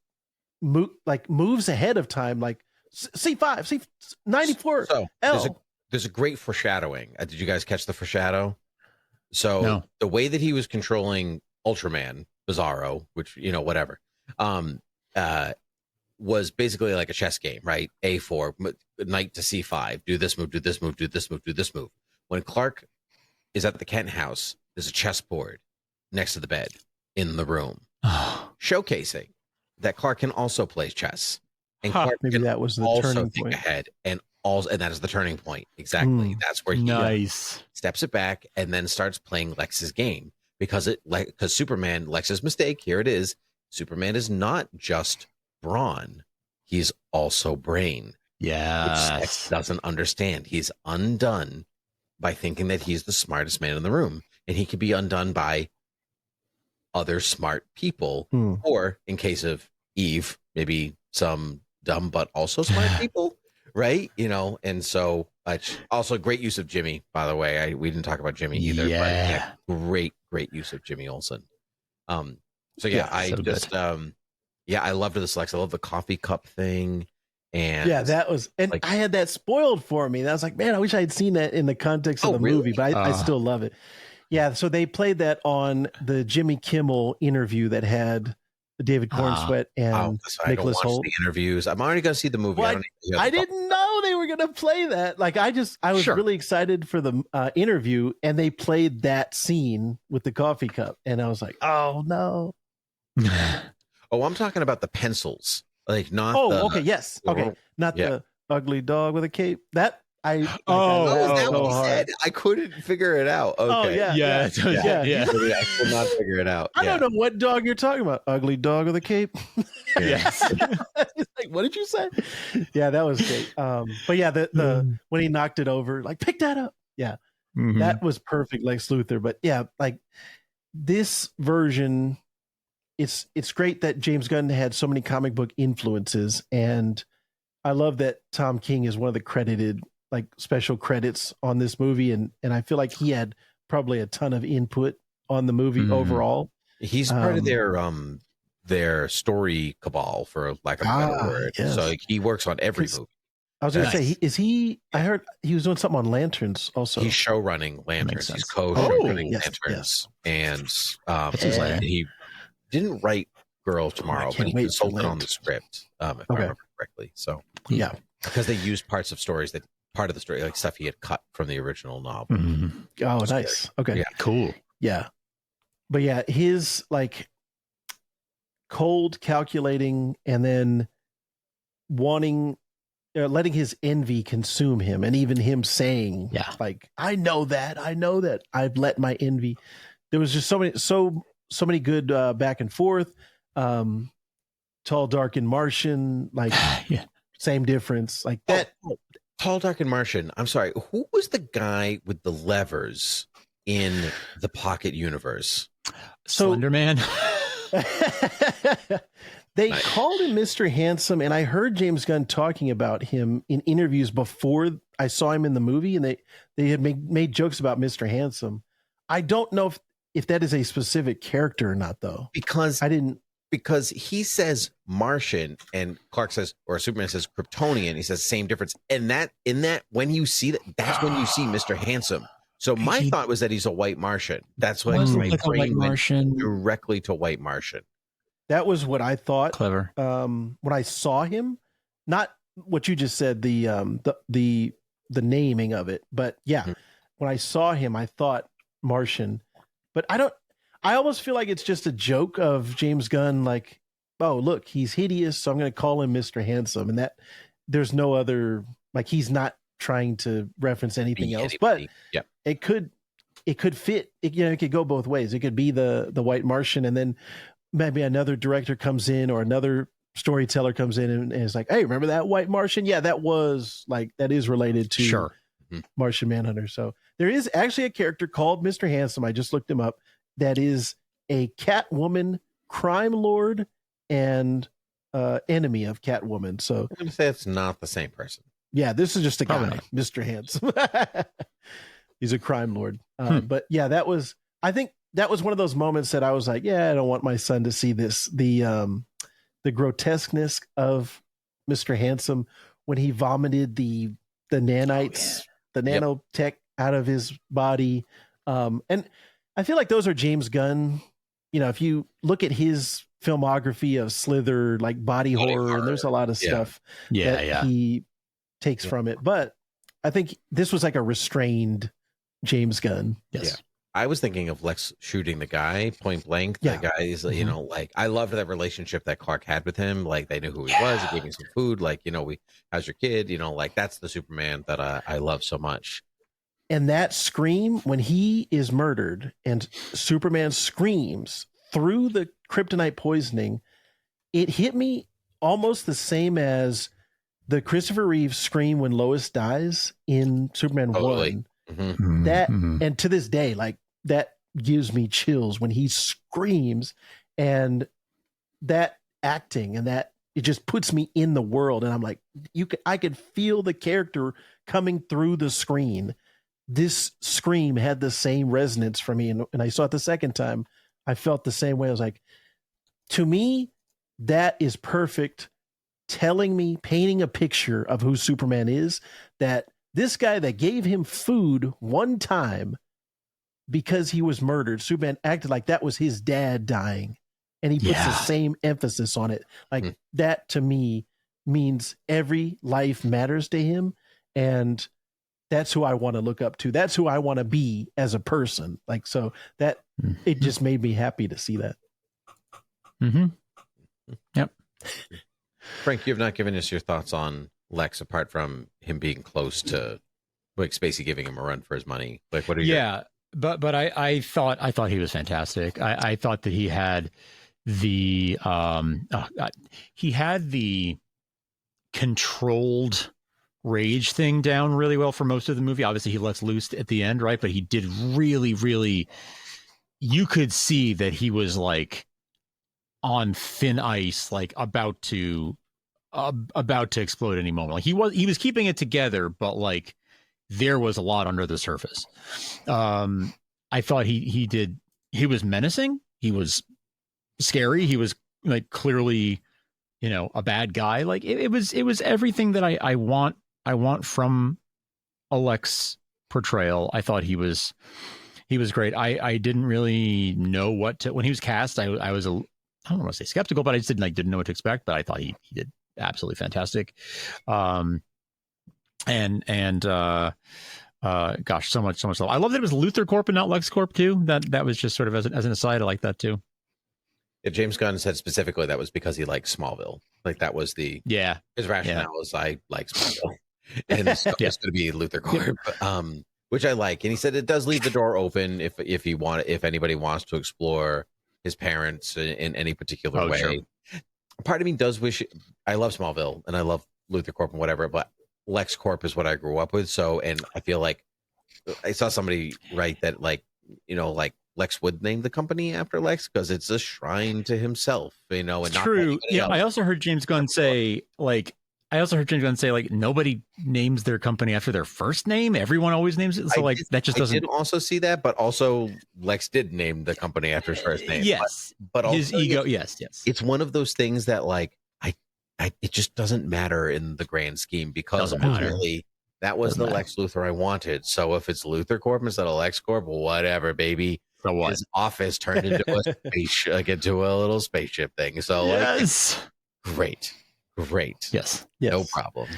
moves ahead of time, like C5, C94, So L. there's a great foreshadowing. Did you guys catch the foreshadow? So No. The way that he was controlling Ultraman, Bizarro, which, whatever, was basically like a chess game, right? A4, knight to C5, do this move, do this move, do this move, do this move. When Clark is at the Kent house, there's a chessboard next to the bed in the room, showcasing that Clark can also play chess. And Clark Maybe can that was the also turning think point. ahead, and that is the turning point. Exactly. That's where he Nice. steps it back and then starts playing Lex's game because Superman, Lex's mistake, here it is. Superman is not just brawn. He's also brain. Yeah. Which Lex doesn't understand. He's undone by thinking that he's the smartest man in the room, and he can be undone by other smart people, or in case of Eve, maybe some dumb but also smart people, right? And so also great use of Jimmy, by the way. We didn't talk about Jimmy either, but great use of Jimmy Olsen. I loved this, Lex. I love the coffee cup thing. And that was, and I had that spoiled for me. And I was like, man, I wish I had seen that in the context of the movie, but I still love it. Yeah. So they played that on the Jimmy Kimmel interview that had David Cornsweet and Nicholas Hoult. The interviews. I'm already going to see the movie. I didn't know they were going to play that. Like, I was really excited for the interview, and they played that scene with the coffee cup, and I was like, oh no. I'm talking about the pencils, like not. Okay, yes, okay, not the ugly dog with a cape. That I said? I couldn't figure it out. Okay. Yeah. I could not figure it out. I don't know what dog you're talking about. Ugly dog with a cape. Yes. It's like, what did you say? Yeah, that was great. But yeah, the when he knocked it over, like, pick that up. Yeah, that was perfect, Lex Luthor. But yeah, like this version, it's great that James Gunn had so many comic book influences, and I love that Tom King is one of the credited, like, special credits on this movie, and I feel like he had probably a ton of input on the movie overall. He's part of their story cabal, for lack of a better word. Yes. So he works on every movie. I was going to say, I heard he was doing something on Lanterns also. He's show running Lanterns. He's running Lanterns, and he didn't write Girl Tomorrow, but he consulted on the script, if I remember correctly. So yeah, because they used parts of stories that. Part of the story, like stuff he had cut from the original novel. Oh, nice. Okay. Yeah. Cool. Yeah. But yeah, his like cold calculating and then letting his envy consume him, and even him saying, like, I know that I've let my envy. There was just so many good back and forth. Tall, Dark, and Martian, like same difference, like that. Tall, Dark, and Martian. I'm sorry. Who was the guy with the levers in the Pocket Universe? Slender Man. They called him Mr. Handsome, and I heard James Gunn talking about him in interviews before I saw him in the movie, and they had made jokes about Mr. Handsome. I don't know if that is a specific character or not, though. Because he says Martian and Clark says, or Superman says Kryptonian. He says same difference. And when you see that's when you see Mr. Handsome. So my thought was that he's a white Martian. That's what my like a white brain went Martian. directly to white Martian. That was what I thought. Clever. When I saw him, not what you just said, the naming of it, but yeah, when I saw him, I thought Martian. But I almost feel like it's just a joke of James Gunn, like, oh, look, he's hideous, so I'm going to call him Mr. Handsome. And that there's no other, like, he's not trying to reference anything else. But it could fit. It could go both ways. It could be the white Martian, and then maybe another director comes in or another storyteller comes in and is like, hey, remember that white Martian? Yeah, that is related to Martian Manhunter. So there is actually a character called Mr. Handsome. I just looked him up. That is a Catwoman crime lord and enemy of Catwoman. So I'm going to say it's not the same person. Yeah, this is just a guy, Mr. Handsome. He's a crime lord. But yeah, I think that was one of those moments that I was like, yeah, I don't want my son to see this. The grotesqueness of Mr. Handsome when he vomited the nanites, the nanotech out of his body. And I feel like those are James Gunn. If you look at his filmography of Slither, like body horror, and there's a lot of stuff he takes from it. But I think this was like a restrained James Gunn. Yes. Yeah. I was thinking of Lex shooting the guy point blank. The guy is, like, I loved that relationship that Clark had with him. Like, they knew who he was. He gave me some food. Like, how's your kid? Like, that's the Superman that I love so much. And that scream when he is murdered and Superman screams through the kryptonite poisoning, it hit me almost the same as the Christopher Reeve scream when Lois dies in Superman 1. And to this day, like, that gives me chills when he screams, and that acting and that it just puts me in the world. And I'm like, I could feel the character coming through the screen. This scream had the same resonance for me. And I saw it the second time. I felt the same way. I was like, to me, that is perfect. Painting a picture of who Superman is, that this guy that gave him food one time because he was murdered, Superman acted like that was his dad dying. And he puts the same emphasis on it. Like that to me means every life matters to him. And that's who I want to look up to. That's who I want to be as a person. Like, so that it just made me happy to see that. Yep. Frank, you have not given us your thoughts on Lex apart from him being close to like Spacey giving him a run for his money. Like, what are you? Yeah, but I thought he was fantastic. I thought that he had the controlled rage thing down really well for most of the movie. Obviously, he lets loose at the end, right? But he did really, really. You could see that he was like on thin ice, like about to explode any moment. Like he was keeping it together, but like there was a lot under the surface. I thought he was menacing. He was scary. He was like clearly, a bad guy. Like it was everything that I want from a Lex portrayal. I thought he was great. I didn't really know when he was cast. I was I don't want to say skeptical, but I just didn't know what to expect. But I thought he did absolutely fantastic. Gosh, so much love. I love that it was Luthor Corp and not Lex Corp too. That was just sort of as an aside. I like that too. Yeah, James Gunn said specifically that was because he liked Smallville. Like that was his rationale was I like Smallville, and it's going to be Luthor Corp, which I like. And he said it does leave the door open if anybody wants to explore his parents in any particular way. Sure. Part of me does wish I love Smallville and I love Luthor Corp and whatever, but Lex Corp is what I grew up with. So, and I feel like I saw somebody write that like Lex would name the company after Lex because it's a shrine to himself, and true. not I also heard James Gunn say like, I also heard James Gunn say like nobody names their company after their first name. Everyone always names it. So that just doesn't. I did also see that, but also Lex did name the company after his first name. Yes, but his also, ego. Yes. It's one of those things that like it just doesn't matter in the grand scheme because ultimately that was the Lex Luthor I wanted. So if it's Luthor Corp instead of Lex Corp, whatever, baby. So what? His office turned into a space, like into a little spaceship thing. So yes, great. Yes, no problem.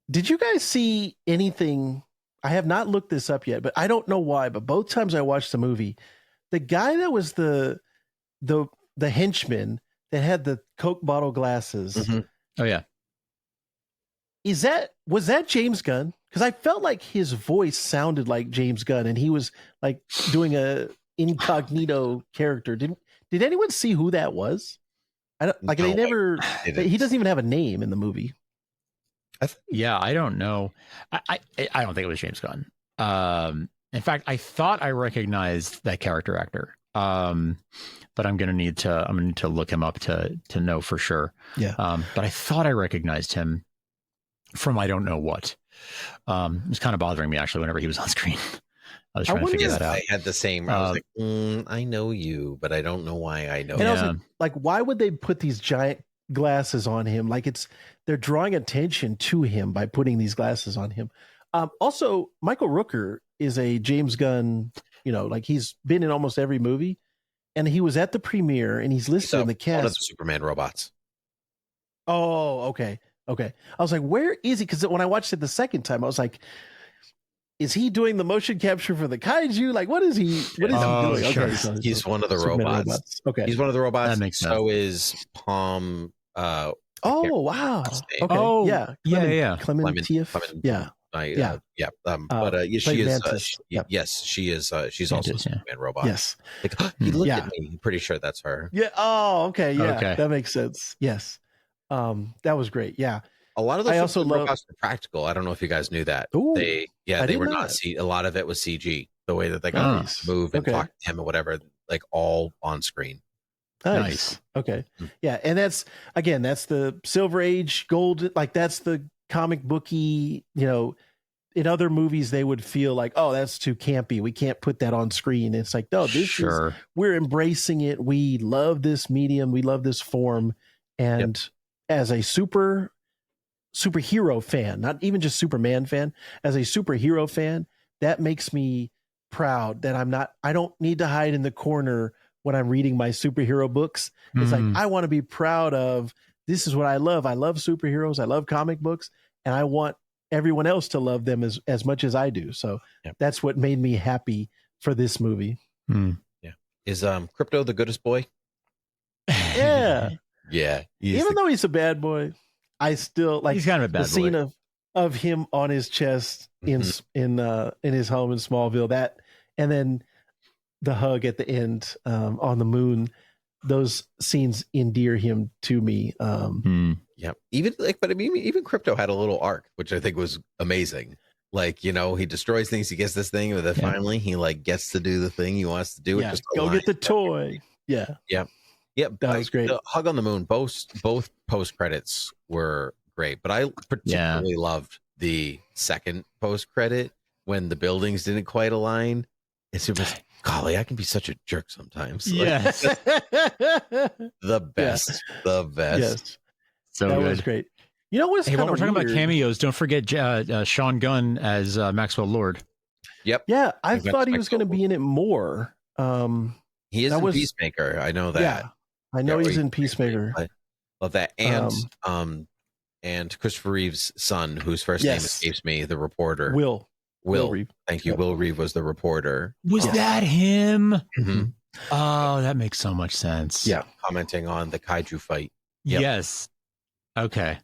Did you guys see anything? I have not looked this up yet, but I don't know why. But both times I watched the movie, the guy that was the henchman that had the Coke bottle glasses. Mm-hmm. Oh yeah. Was that James Gunn? Because I felt like his voice sounded like James Gunn, and he was like doing a incognito character. Did anyone see who that was? I don't like. They never. He doesn't even have a name in the movie. Yeah, I don't know. I don't think it was James Gunn. In fact, I thought I recognized that character actor. But I'm gonna need to look him up to know for sure. Yeah. But I thought I recognized him from I don't know what. It was kind of bothering me actually whenever he was on screen. I was trying to figure that out. I had the same. I was like, I know you, but I don't know why I know. And I was like, why would they put these giant glasses on him? Like they're drawing attention to him by putting these glasses on him. Also, Michael Rooker is a James Gunn. Like he's been in almost every movie, and he was at the premiere, and he's listed in the cast. One of the Superman robots. Oh, okay. I was like, where is he? Because when I watched it the second time, I was like, is he doing the motion capture for the kaiju? Like, what is he doing? Sure. Okay, so he's one of the robots. Okay. He's one of the robots. That makes sense. So is Palm. Oh, wow. Okay. Oh, yeah. Clementieff. Yeah. She is. Mantis. Yes, she is. She's also a Superman robot. Yes. Like, he looked at me. I'm pretty sure that's her. Yeah. Oh, okay. Yeah. Okay. That makes sense. Yes. That was great. Yeah. A lot of those robots are practical. I don't know if you guys knew that. Ooh, they were not. A lot of it was CG. The way that they got to move and talk to him or whatever, like all on screen. Nice. Okay. Yeah, and that's the Silver Age, gold. Like that's the comic booky. In other movies they would feel like, oh, that's too campy. We can't put that on screen. It's like, no, we're embracing it. We love this medium. We love this form. And as a superhero fan, not even just Superman fan, as a superhero fan, that makes me proud that I don't need to hide in the corner when I'm reading my superhero books. It's like, I want to be proud of, this is what I love. I love superheroes. I love comic books, and I want everyone else to love them as much as I do. So that's what made me happy for this movie. Yeah. Is Crypto the goodest boy? Yeah. Yeah. Even though he's a bad boy, I still like he's kind of a bad the scene boy. of him on his chest in his home in Smallville, that, and then the hug at the end on the moon. Those scenes endear him to me. Yeah. Even Crypto had a little arc, which I think was amazing. Like, he destroys things, he gets this thing, but then finally he like gets to do the thing he wants to do. Yeah. Go get the toy. Yeah. Yeah. Yep, that was great. The hug on the moon, both post credits were great, but I particularly loved the second post credit when the buildings didn't quite align. It's super. Golly, I can be such a jerk sometimes. Yes, the best. Yes, so that good. was great. You know what's when we're talking about cameos, don't forget Sean Gunn as Maxwell Lord. Yep. Yeah, I thought he was going to be in it more. He is in Peacemaker. I know that. Yeah. I know he's in Peacemaker. I love that. And Christopher Reeve's son, whose first name escapes me, the reporter. Will Reeve. Thank you. Yep. Will Reeve was the reporter. Was that him? Mm-hmm. Oh, that makes so much sense. Yeah. Commenting on the kaiju fight. Yep. Yes. Okay.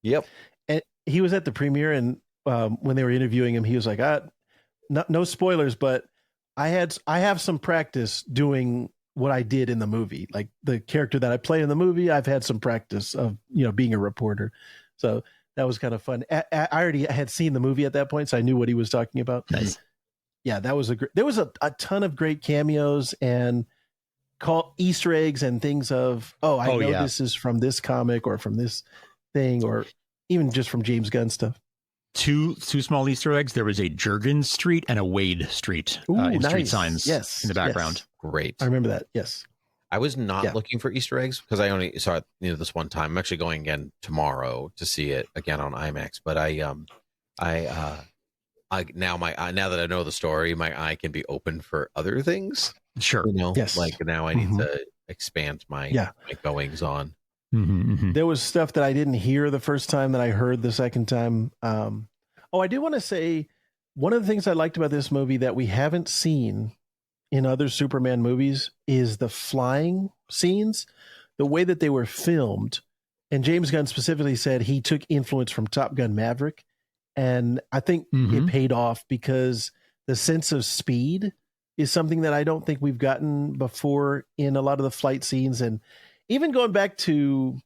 Yep. And he was at the premiere, and when they were interviewing him, he was like, no spoilers, but I have some practice doing what I did in the movie. Like the character that I play in the movie, I've had some practice of, being a reporter. So that was kind of fun. I already had seen the movie at that point, so I knew what he was talking about. Nice. Yeah, that was there was a ton of great cameos, and call Easter eggs and things of, I know this is from this comic or from this thing, or even just from James Gunn stuff. Two small Easter eggs. There was a Jurgen Street and a Wade Street in street signs in the background. Yes. Great. I remember that. Yes. I was not looking for Easter eggs because I only saw it this one time. I'm actually going again tomorrow to see it again on IMAX. But now that I know the story, my eye can be open for other things. Sure. Yes. Like now I need to expand my goings on. There was stuff that I didn't hear the first time that I heard the second time. I do want to say one of the things I liked about this movie that we haven't seen in other Superman movies is the flying scenes, the way that they were filmed. And James Gunn specifically said he took influence from Top Gun Maverick. And I think it paid off because the sense of speed is something that I don't think we've gotten before in a lot of the flight scenes. And even going back to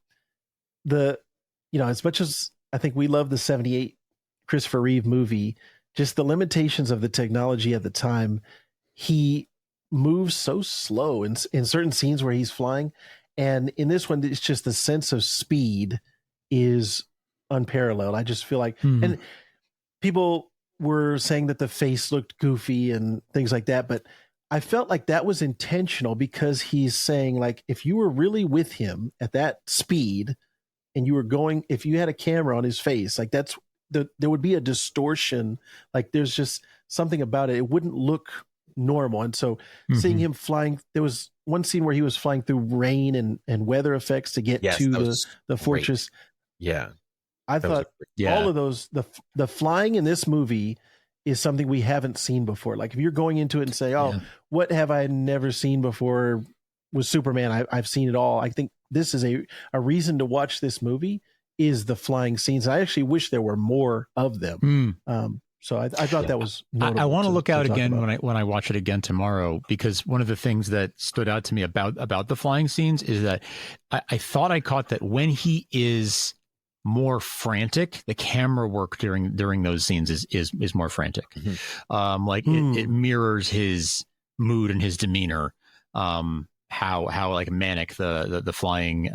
as much as I think we love the 78 Christopher Reeve movie, just the limitations of the technology at the time, he moves so slow in certain scenes where he's flying. And in this one, it's just the sense of speed is unparalleled. I just feel like, and people were saying that the face looked goofy and things like that, but I felt like that was intentional because he's saying, like, if you were really with him at that speed and you were going, if you had a camera on his face, like there would be a distortion. Like there's just something about it. It wouldn't look normal. And so seeing him flying, there was one scene where he was flying through rain and weather effects to get to the fortress. Yeah. I thought all of those, the flying in this movie is something we haven't seen before. Like if you're going into it and say, what have I never seen before with Superman? I've seen it all. I think this is a reason to watch this movie is the flying scenes. I actually wish there were more of them. So I thought that was notable. I want to look out again when I watch it again tomorrow, because one of the things that stood out to me about the flying scenes is that I thought I caught that when he is more frantic, the camera work during those scenes is more frantic. It mirrors his mood and his demeanor. How like manic the flying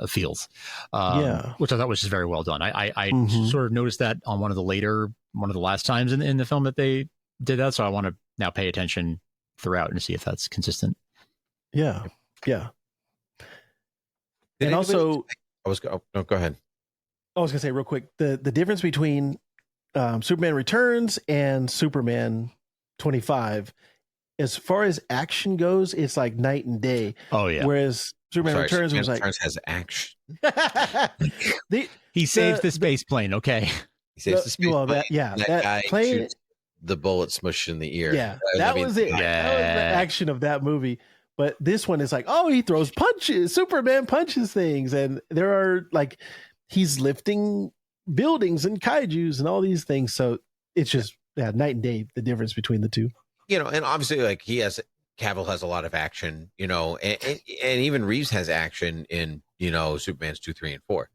feels, which I thought was just very well done. I sort of noticed that on one of the last times in the film that they did that, so I want to now pay attention throughout and see if that's consistent. Yeah. And also, go ahead. I was gonna say real quick, the difference between Superman Returns and Superman 25. As far as action goes, it's like night and day. Oh yeah. Whereas Superman Returns was like has action. He saves the space plane. Okay. He saves the space plane. That guy plane, shoots the bullet smush in the ear. Yeah, that was it. Yeah. That was the action of that movie. But this one is like, he throws punches. Superman punches things, and there are like he's lifting buildings and kaijus and all these things. So it's just night and day, the difference between the two. And obviously, like Cavill has a lot of action, and even Reeves has action in, Superman's 2, 3, and 4.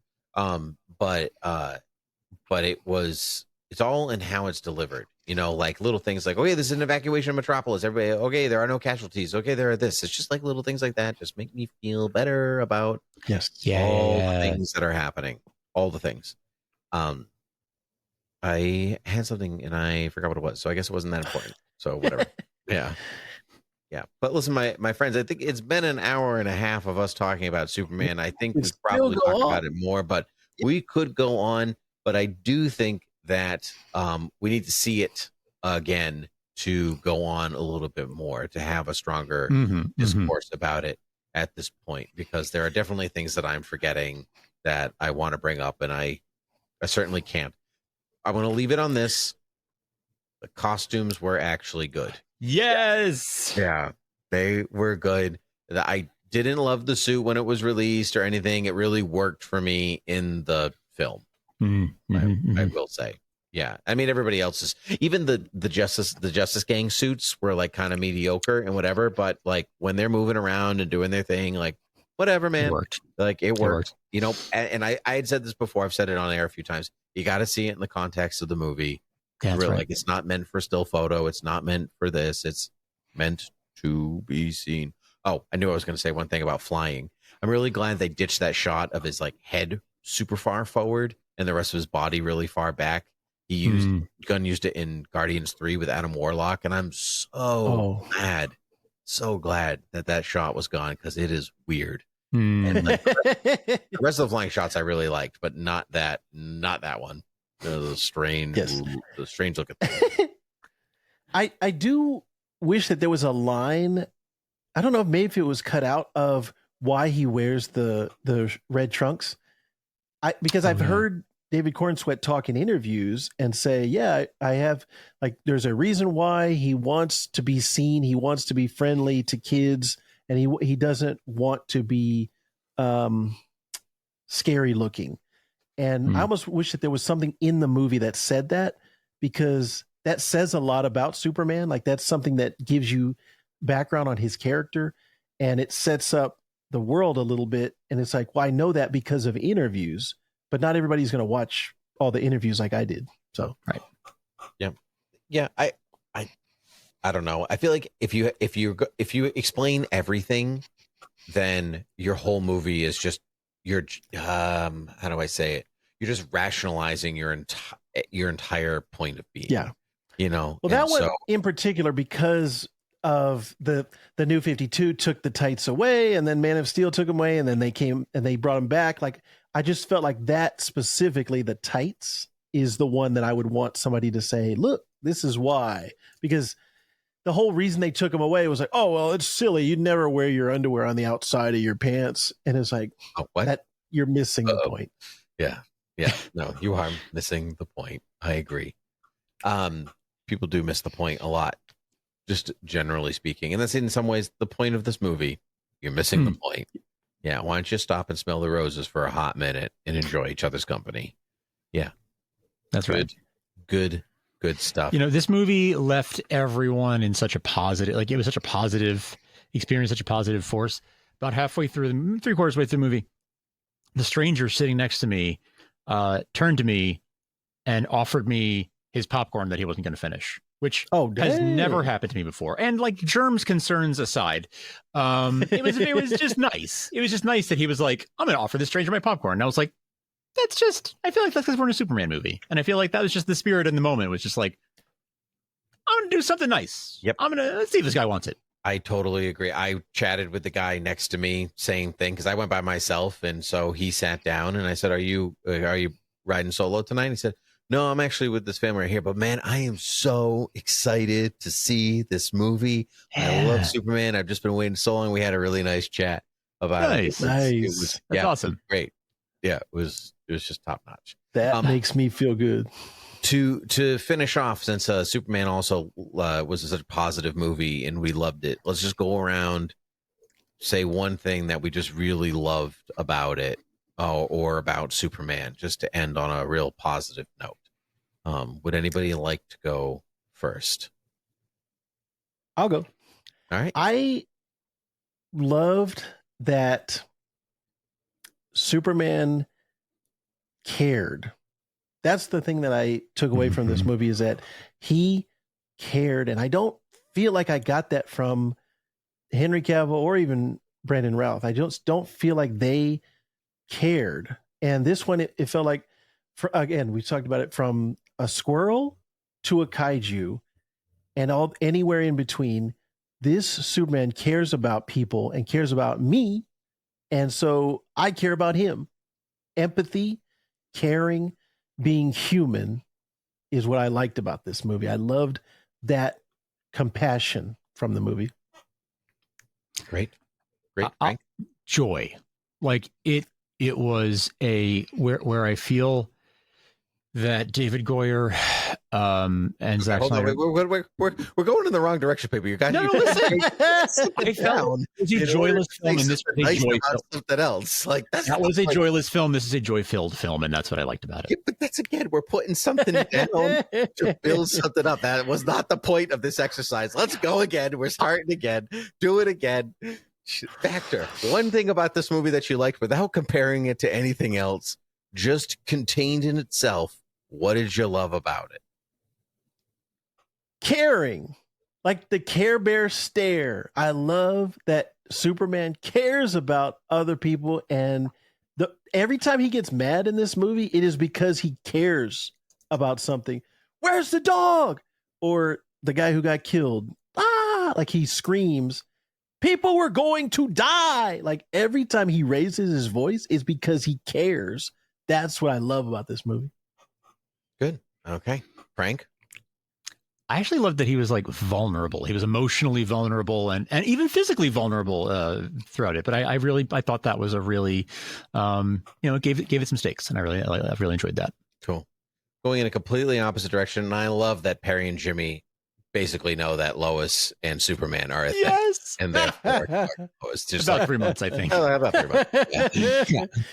But it's all in how it's delivered, like little things like, this is an evacuation of Metropolis. Everybody, there are no casualties. There are this. It's just like little things like that. Just make me feel better about all the things that are happening. All the things. I had something and I forgot what it was. So I guess it wasn't that important. So whatever. Yeah. But listen, my friends, I think it's been an hour and a half of us talking about Superman. I think we probably talk about it more, but we could go on. But I do think that we need to see it again to go on a little bit more, to have a stronger discourse about it at this point, because there are definitely things that I'm forgetting that I want to bring up, and I certainly can't. I want to leave it on this. The costumes were actually good. Yes. Yeah, they were good. I didn't love the suit when it was released or anything. It really worked for me in the film. I will say. Yeah. I mean, everybody else's, even the Justice Gang suits were like kind of mediocre and whatever, but like when they're moving around and doing their thing, like whatever, man. It worked. Like it worked. And I had said this before. I've said it on air a few times. You got to see it in the context of the movie. That's right. Like it's not meant for still photo. It's not meant for this. It's meant to be seen. Oh, I knew I was going to say one thing about flying. I'm really glad they ditched that shot of his like head super far forward and the rest of his body really far back. Gunn used it in Guardians 3 with Adam Warlock, and I'm so glad that shot was gone because it is weird. And like, the rest of the flying shots I really liked, but not that one. The strange, the strange looking thing. I do wish that there was a line. I don't know if maybe if it was cut out of why he wears the red trunks. Because I've heard David Cornsweet talk in interviews and say, yeah, I have, like, there's a reason why he wants to be seen. He wants to be friendly to kids, and he doesn't want to be scary looking. And I almost wish that there was something in the movie that said that, because that says a lot about Superman. Like, that's something that gives you background on his character, and it sets up the world a little bit. And it's like, well, I know that because of interviews, but not everybody's going to watch all the interviews like I did. So, right. Yeah. I don't know. I feel like if you explain everything, then your whole movie is just, how do I say it? You're just rationalizing your entire point of being. Yeah. You know, well, that one in particular, because of the New 52 took the tights away, and then Man of Steel took them away, and then they came and they brought them back. Like, I just felt like that specifically, the tights is the one that I would want somebody to say, look, this is why. Because the whole reason they took them away was like, oh, well, it's silly. You'd never wear your underwear on the outside of your pants. And it's like, what? That you're missing the point. Yeah. No, you are missing the point. I agree. People do miss the point a lot, just generally speaking. And that's in some ways the point of this movie. You're missing the point. Yeah. Why don't you stop and smell the roses for a hot minute and enjoy each other's company? Yeah. That's right. Good stuff. You know, this movie left everyone in such a positive, like, it was such a positive experience, such a positive force. About halfway through, 3/4 way through the movie, the stranger sitting next to me turned to me and offered me his popcorn that he wasn't going to finish, which has never happened to me before. And like, germs concerns aside, it was just nice. It was just nice that he was like, I'm going to offer this stranger my popcorn. And I was like, I feel like that's because we're in a Superman movie. And I feel like that was just the spirit in the moment. It was just like, I'm going to do something nice. Yep. Let's see if this guy wants it. I totally agree. I chatted with the guy next to me, same thing, because I went by myself, and so he sat down, and I said, "Are you riding solo tonight?" And he said, "No, I'm actually with this family right here." But man, I am so excited to see this movie. Yeah. I love Superman. I've just been waiting so long. We had a really nice chat about it. Nice. That's awesome. Great. Yeah, it was just top notch. That makes me feel good. To finish off, since Superman also was such a positive movie and we loved it, let's just go around, say one thing that we just really loved about it, or about Superman, just to end on a real positive note. Would anybody like to go first? I'll go. All right. I loved that Superman cared. That's the thing that I took away from this movie, is that he cared. And I don't feel like I got that from Henry Cavill or even Brandon Routh. I just don't feel like they cared. And this one, it felt like, again, we talked about it, from a squirrel to a kaiju and anywhere in between. This Superman cares about people and cares about me. And so I care about him. Empathy, caring, being human is what I liked about this movie. I loved that compassion from the movie. Great. Joy. Like, it was where I feel that David Goyer and Zack Snyder. We're going in the wrong direction, people. You got listen. I felt it was a joyless film, and this was a joy film. Something else. Like, that was a joyless film. This is a joy-filled film, and that's what I liked about it. Yeah, but that's, again, we're putting something down to build something up. That was not the point of this exercise. Let's go again. We're starting again. Do it again. Vactor, one thing about this movie that you liked, without comparing it to anything else, just contained in itself, what did you love about it? Caring. Like the Care Bear stare. I love that Superman cares about other people, and every time he gets mad in this movie, it is because he cares about something. Where's the dog? Or the guy who got killed. Like he screams, people were going to die. Like every time he raises his voice is because he cares. That's what I love about this movie. Good. Okay. Frank? I actually loved that he was like vulnerable. He was emotionally vulnerable and even physically vulnerable throughout it. But I thought that was a really, gave it some stakes, and I really enjoyed that. Cool. Going in a completely opposite direction, and I love that Perry and Jimmy basically know that Lois and Superman are a thing. Yes. And therefore, Lois just about 3 months, I think. About 3 months.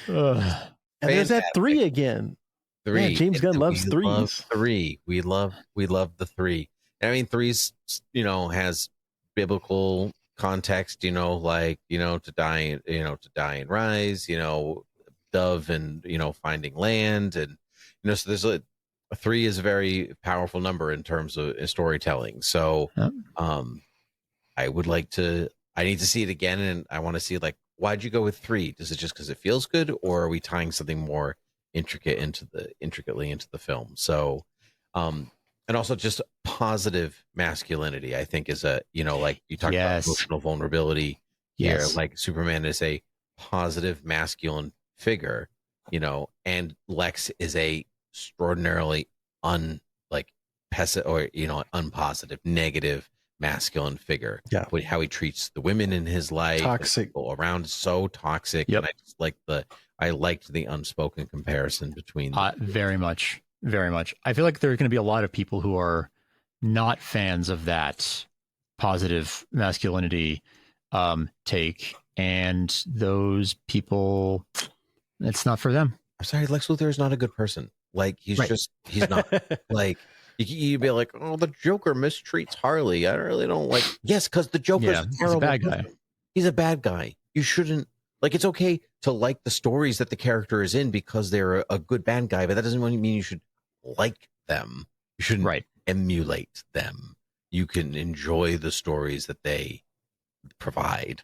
Yeah. And there's that 3 again. 3. Yeah, James Gunn loves 3s. Love 3. We love the 3. I mean, 3's, has biblical context, like, to die and rise, dove and, finding land. And, so there's a 3 is a very powerful number in terms of storytelling. So, I need to see it again. And I want to see, like, why'd you go with 3? Is it just because it feels good, or are we tying something more intricately into the film? So, and also just positive masculinity, I think, is a, like you talked about emotional vulnerability here. Yes. Like Superman is a positive masculine figure, and Lex is a extraordinarily unpositive, negative masculine figure. Yeah. With how he treats the women in his life, Toxic. people around, so toxic. Yep. And I liked the unspoken comparison between very much. I feel like there are going to be a lot of people who are not fans of that positive masculinity take, and those people, it's not for them. I'm sorry, Lex Luthor is not a good person. Like he's not like you'd be like, oh, the Joker mistreats Harley. I don't like. Yes, because the Joker's he's a bad guy. He's a bad guy. You shouldn't like. It's okay to like the stories that the character is in because they're a good bad guy, but that doesn't mean you should like them. You shouldn't emulate them. You can enjoy the stories that they provide,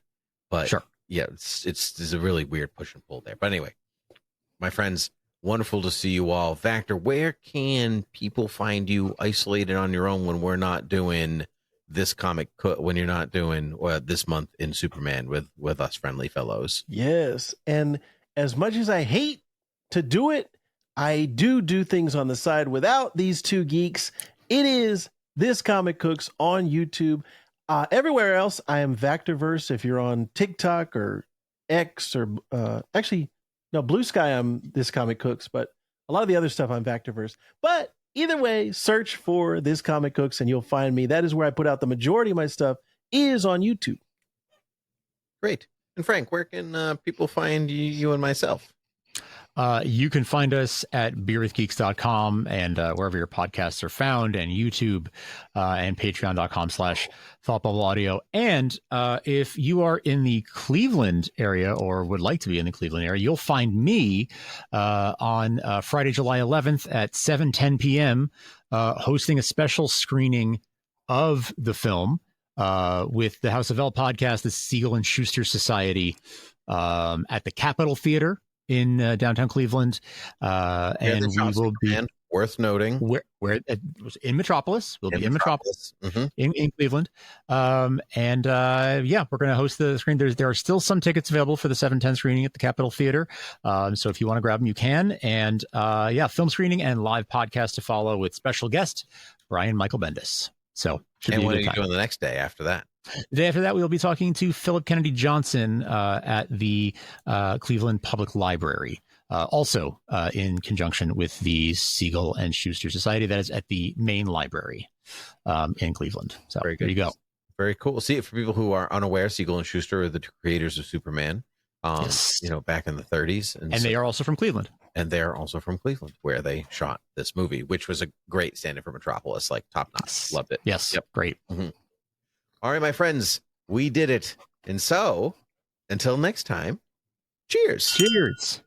but yeah, it's a really weird push and pull there. But anyway, my friends, wonderful to see you all. Vactor, where can people find you isolated on your own when we're not doing this comic, when you're not doing this month in Superman with us friendly fellows? Yes, and as much as I hate to do it, I do things on the side without these two geeks. It is This Comic Cooks on YouTube. Everywhere else, I am Vactorverse. If you're on TikTok or X or Blue Sky, I'm This Comic Cooks, but a lot of the other stuff I'm Vactorverse. But either way, search for This Comic Cooks and you'll find me. That is where I put out the majority of my stuff, is on YouTube. Great. And Frank, where can people find you and myself? You can find us at beerwithgeeks.com and wherever your podcasts are found, and YouTube and patreon.com/thoughtbubbleaudio. And if you are in the Cleveland area or would like to be in the Cleveland area, you'll find me on Friday, July 11th at 7:10 p.m. Hosting a special screening of the film with the House of L podcast, the Siegel and Schuster Society at the Capitol Theater in downtown Cleveland, and we will be worth noting where it was in Metropolis. We'll be in Metropolis, in Cleveland, and we're going to host the screen. There are still some tickets available for the 7:10 screening at the Capitol Theater, so if you want to grab them, you can. And film screening and live podcast to follow with special guest Brian Michael Bendis. So, and what are you doing the next day after that? The day after that, we'll be talking to Philip Kennedy Johnson at the Cleveland Public Library, also in conjunction with the Siegel and Schuster Society. That is at the main library in Cleveland. So very good. There you go. Very cool. See, for people who are unaware, Siegel and Schuster are the two creators of Superman. Yes. Back in the 30s, and they are also from Cleveland. And they're also from Cleveland, where they shot this movie, which was a great stand-in for Metropolis, like top notch. Yes. Loved it. Yes. Yep. Great. Mm-hmm. All right, my friends, we did it. And so, until next time, cheers. Cheers.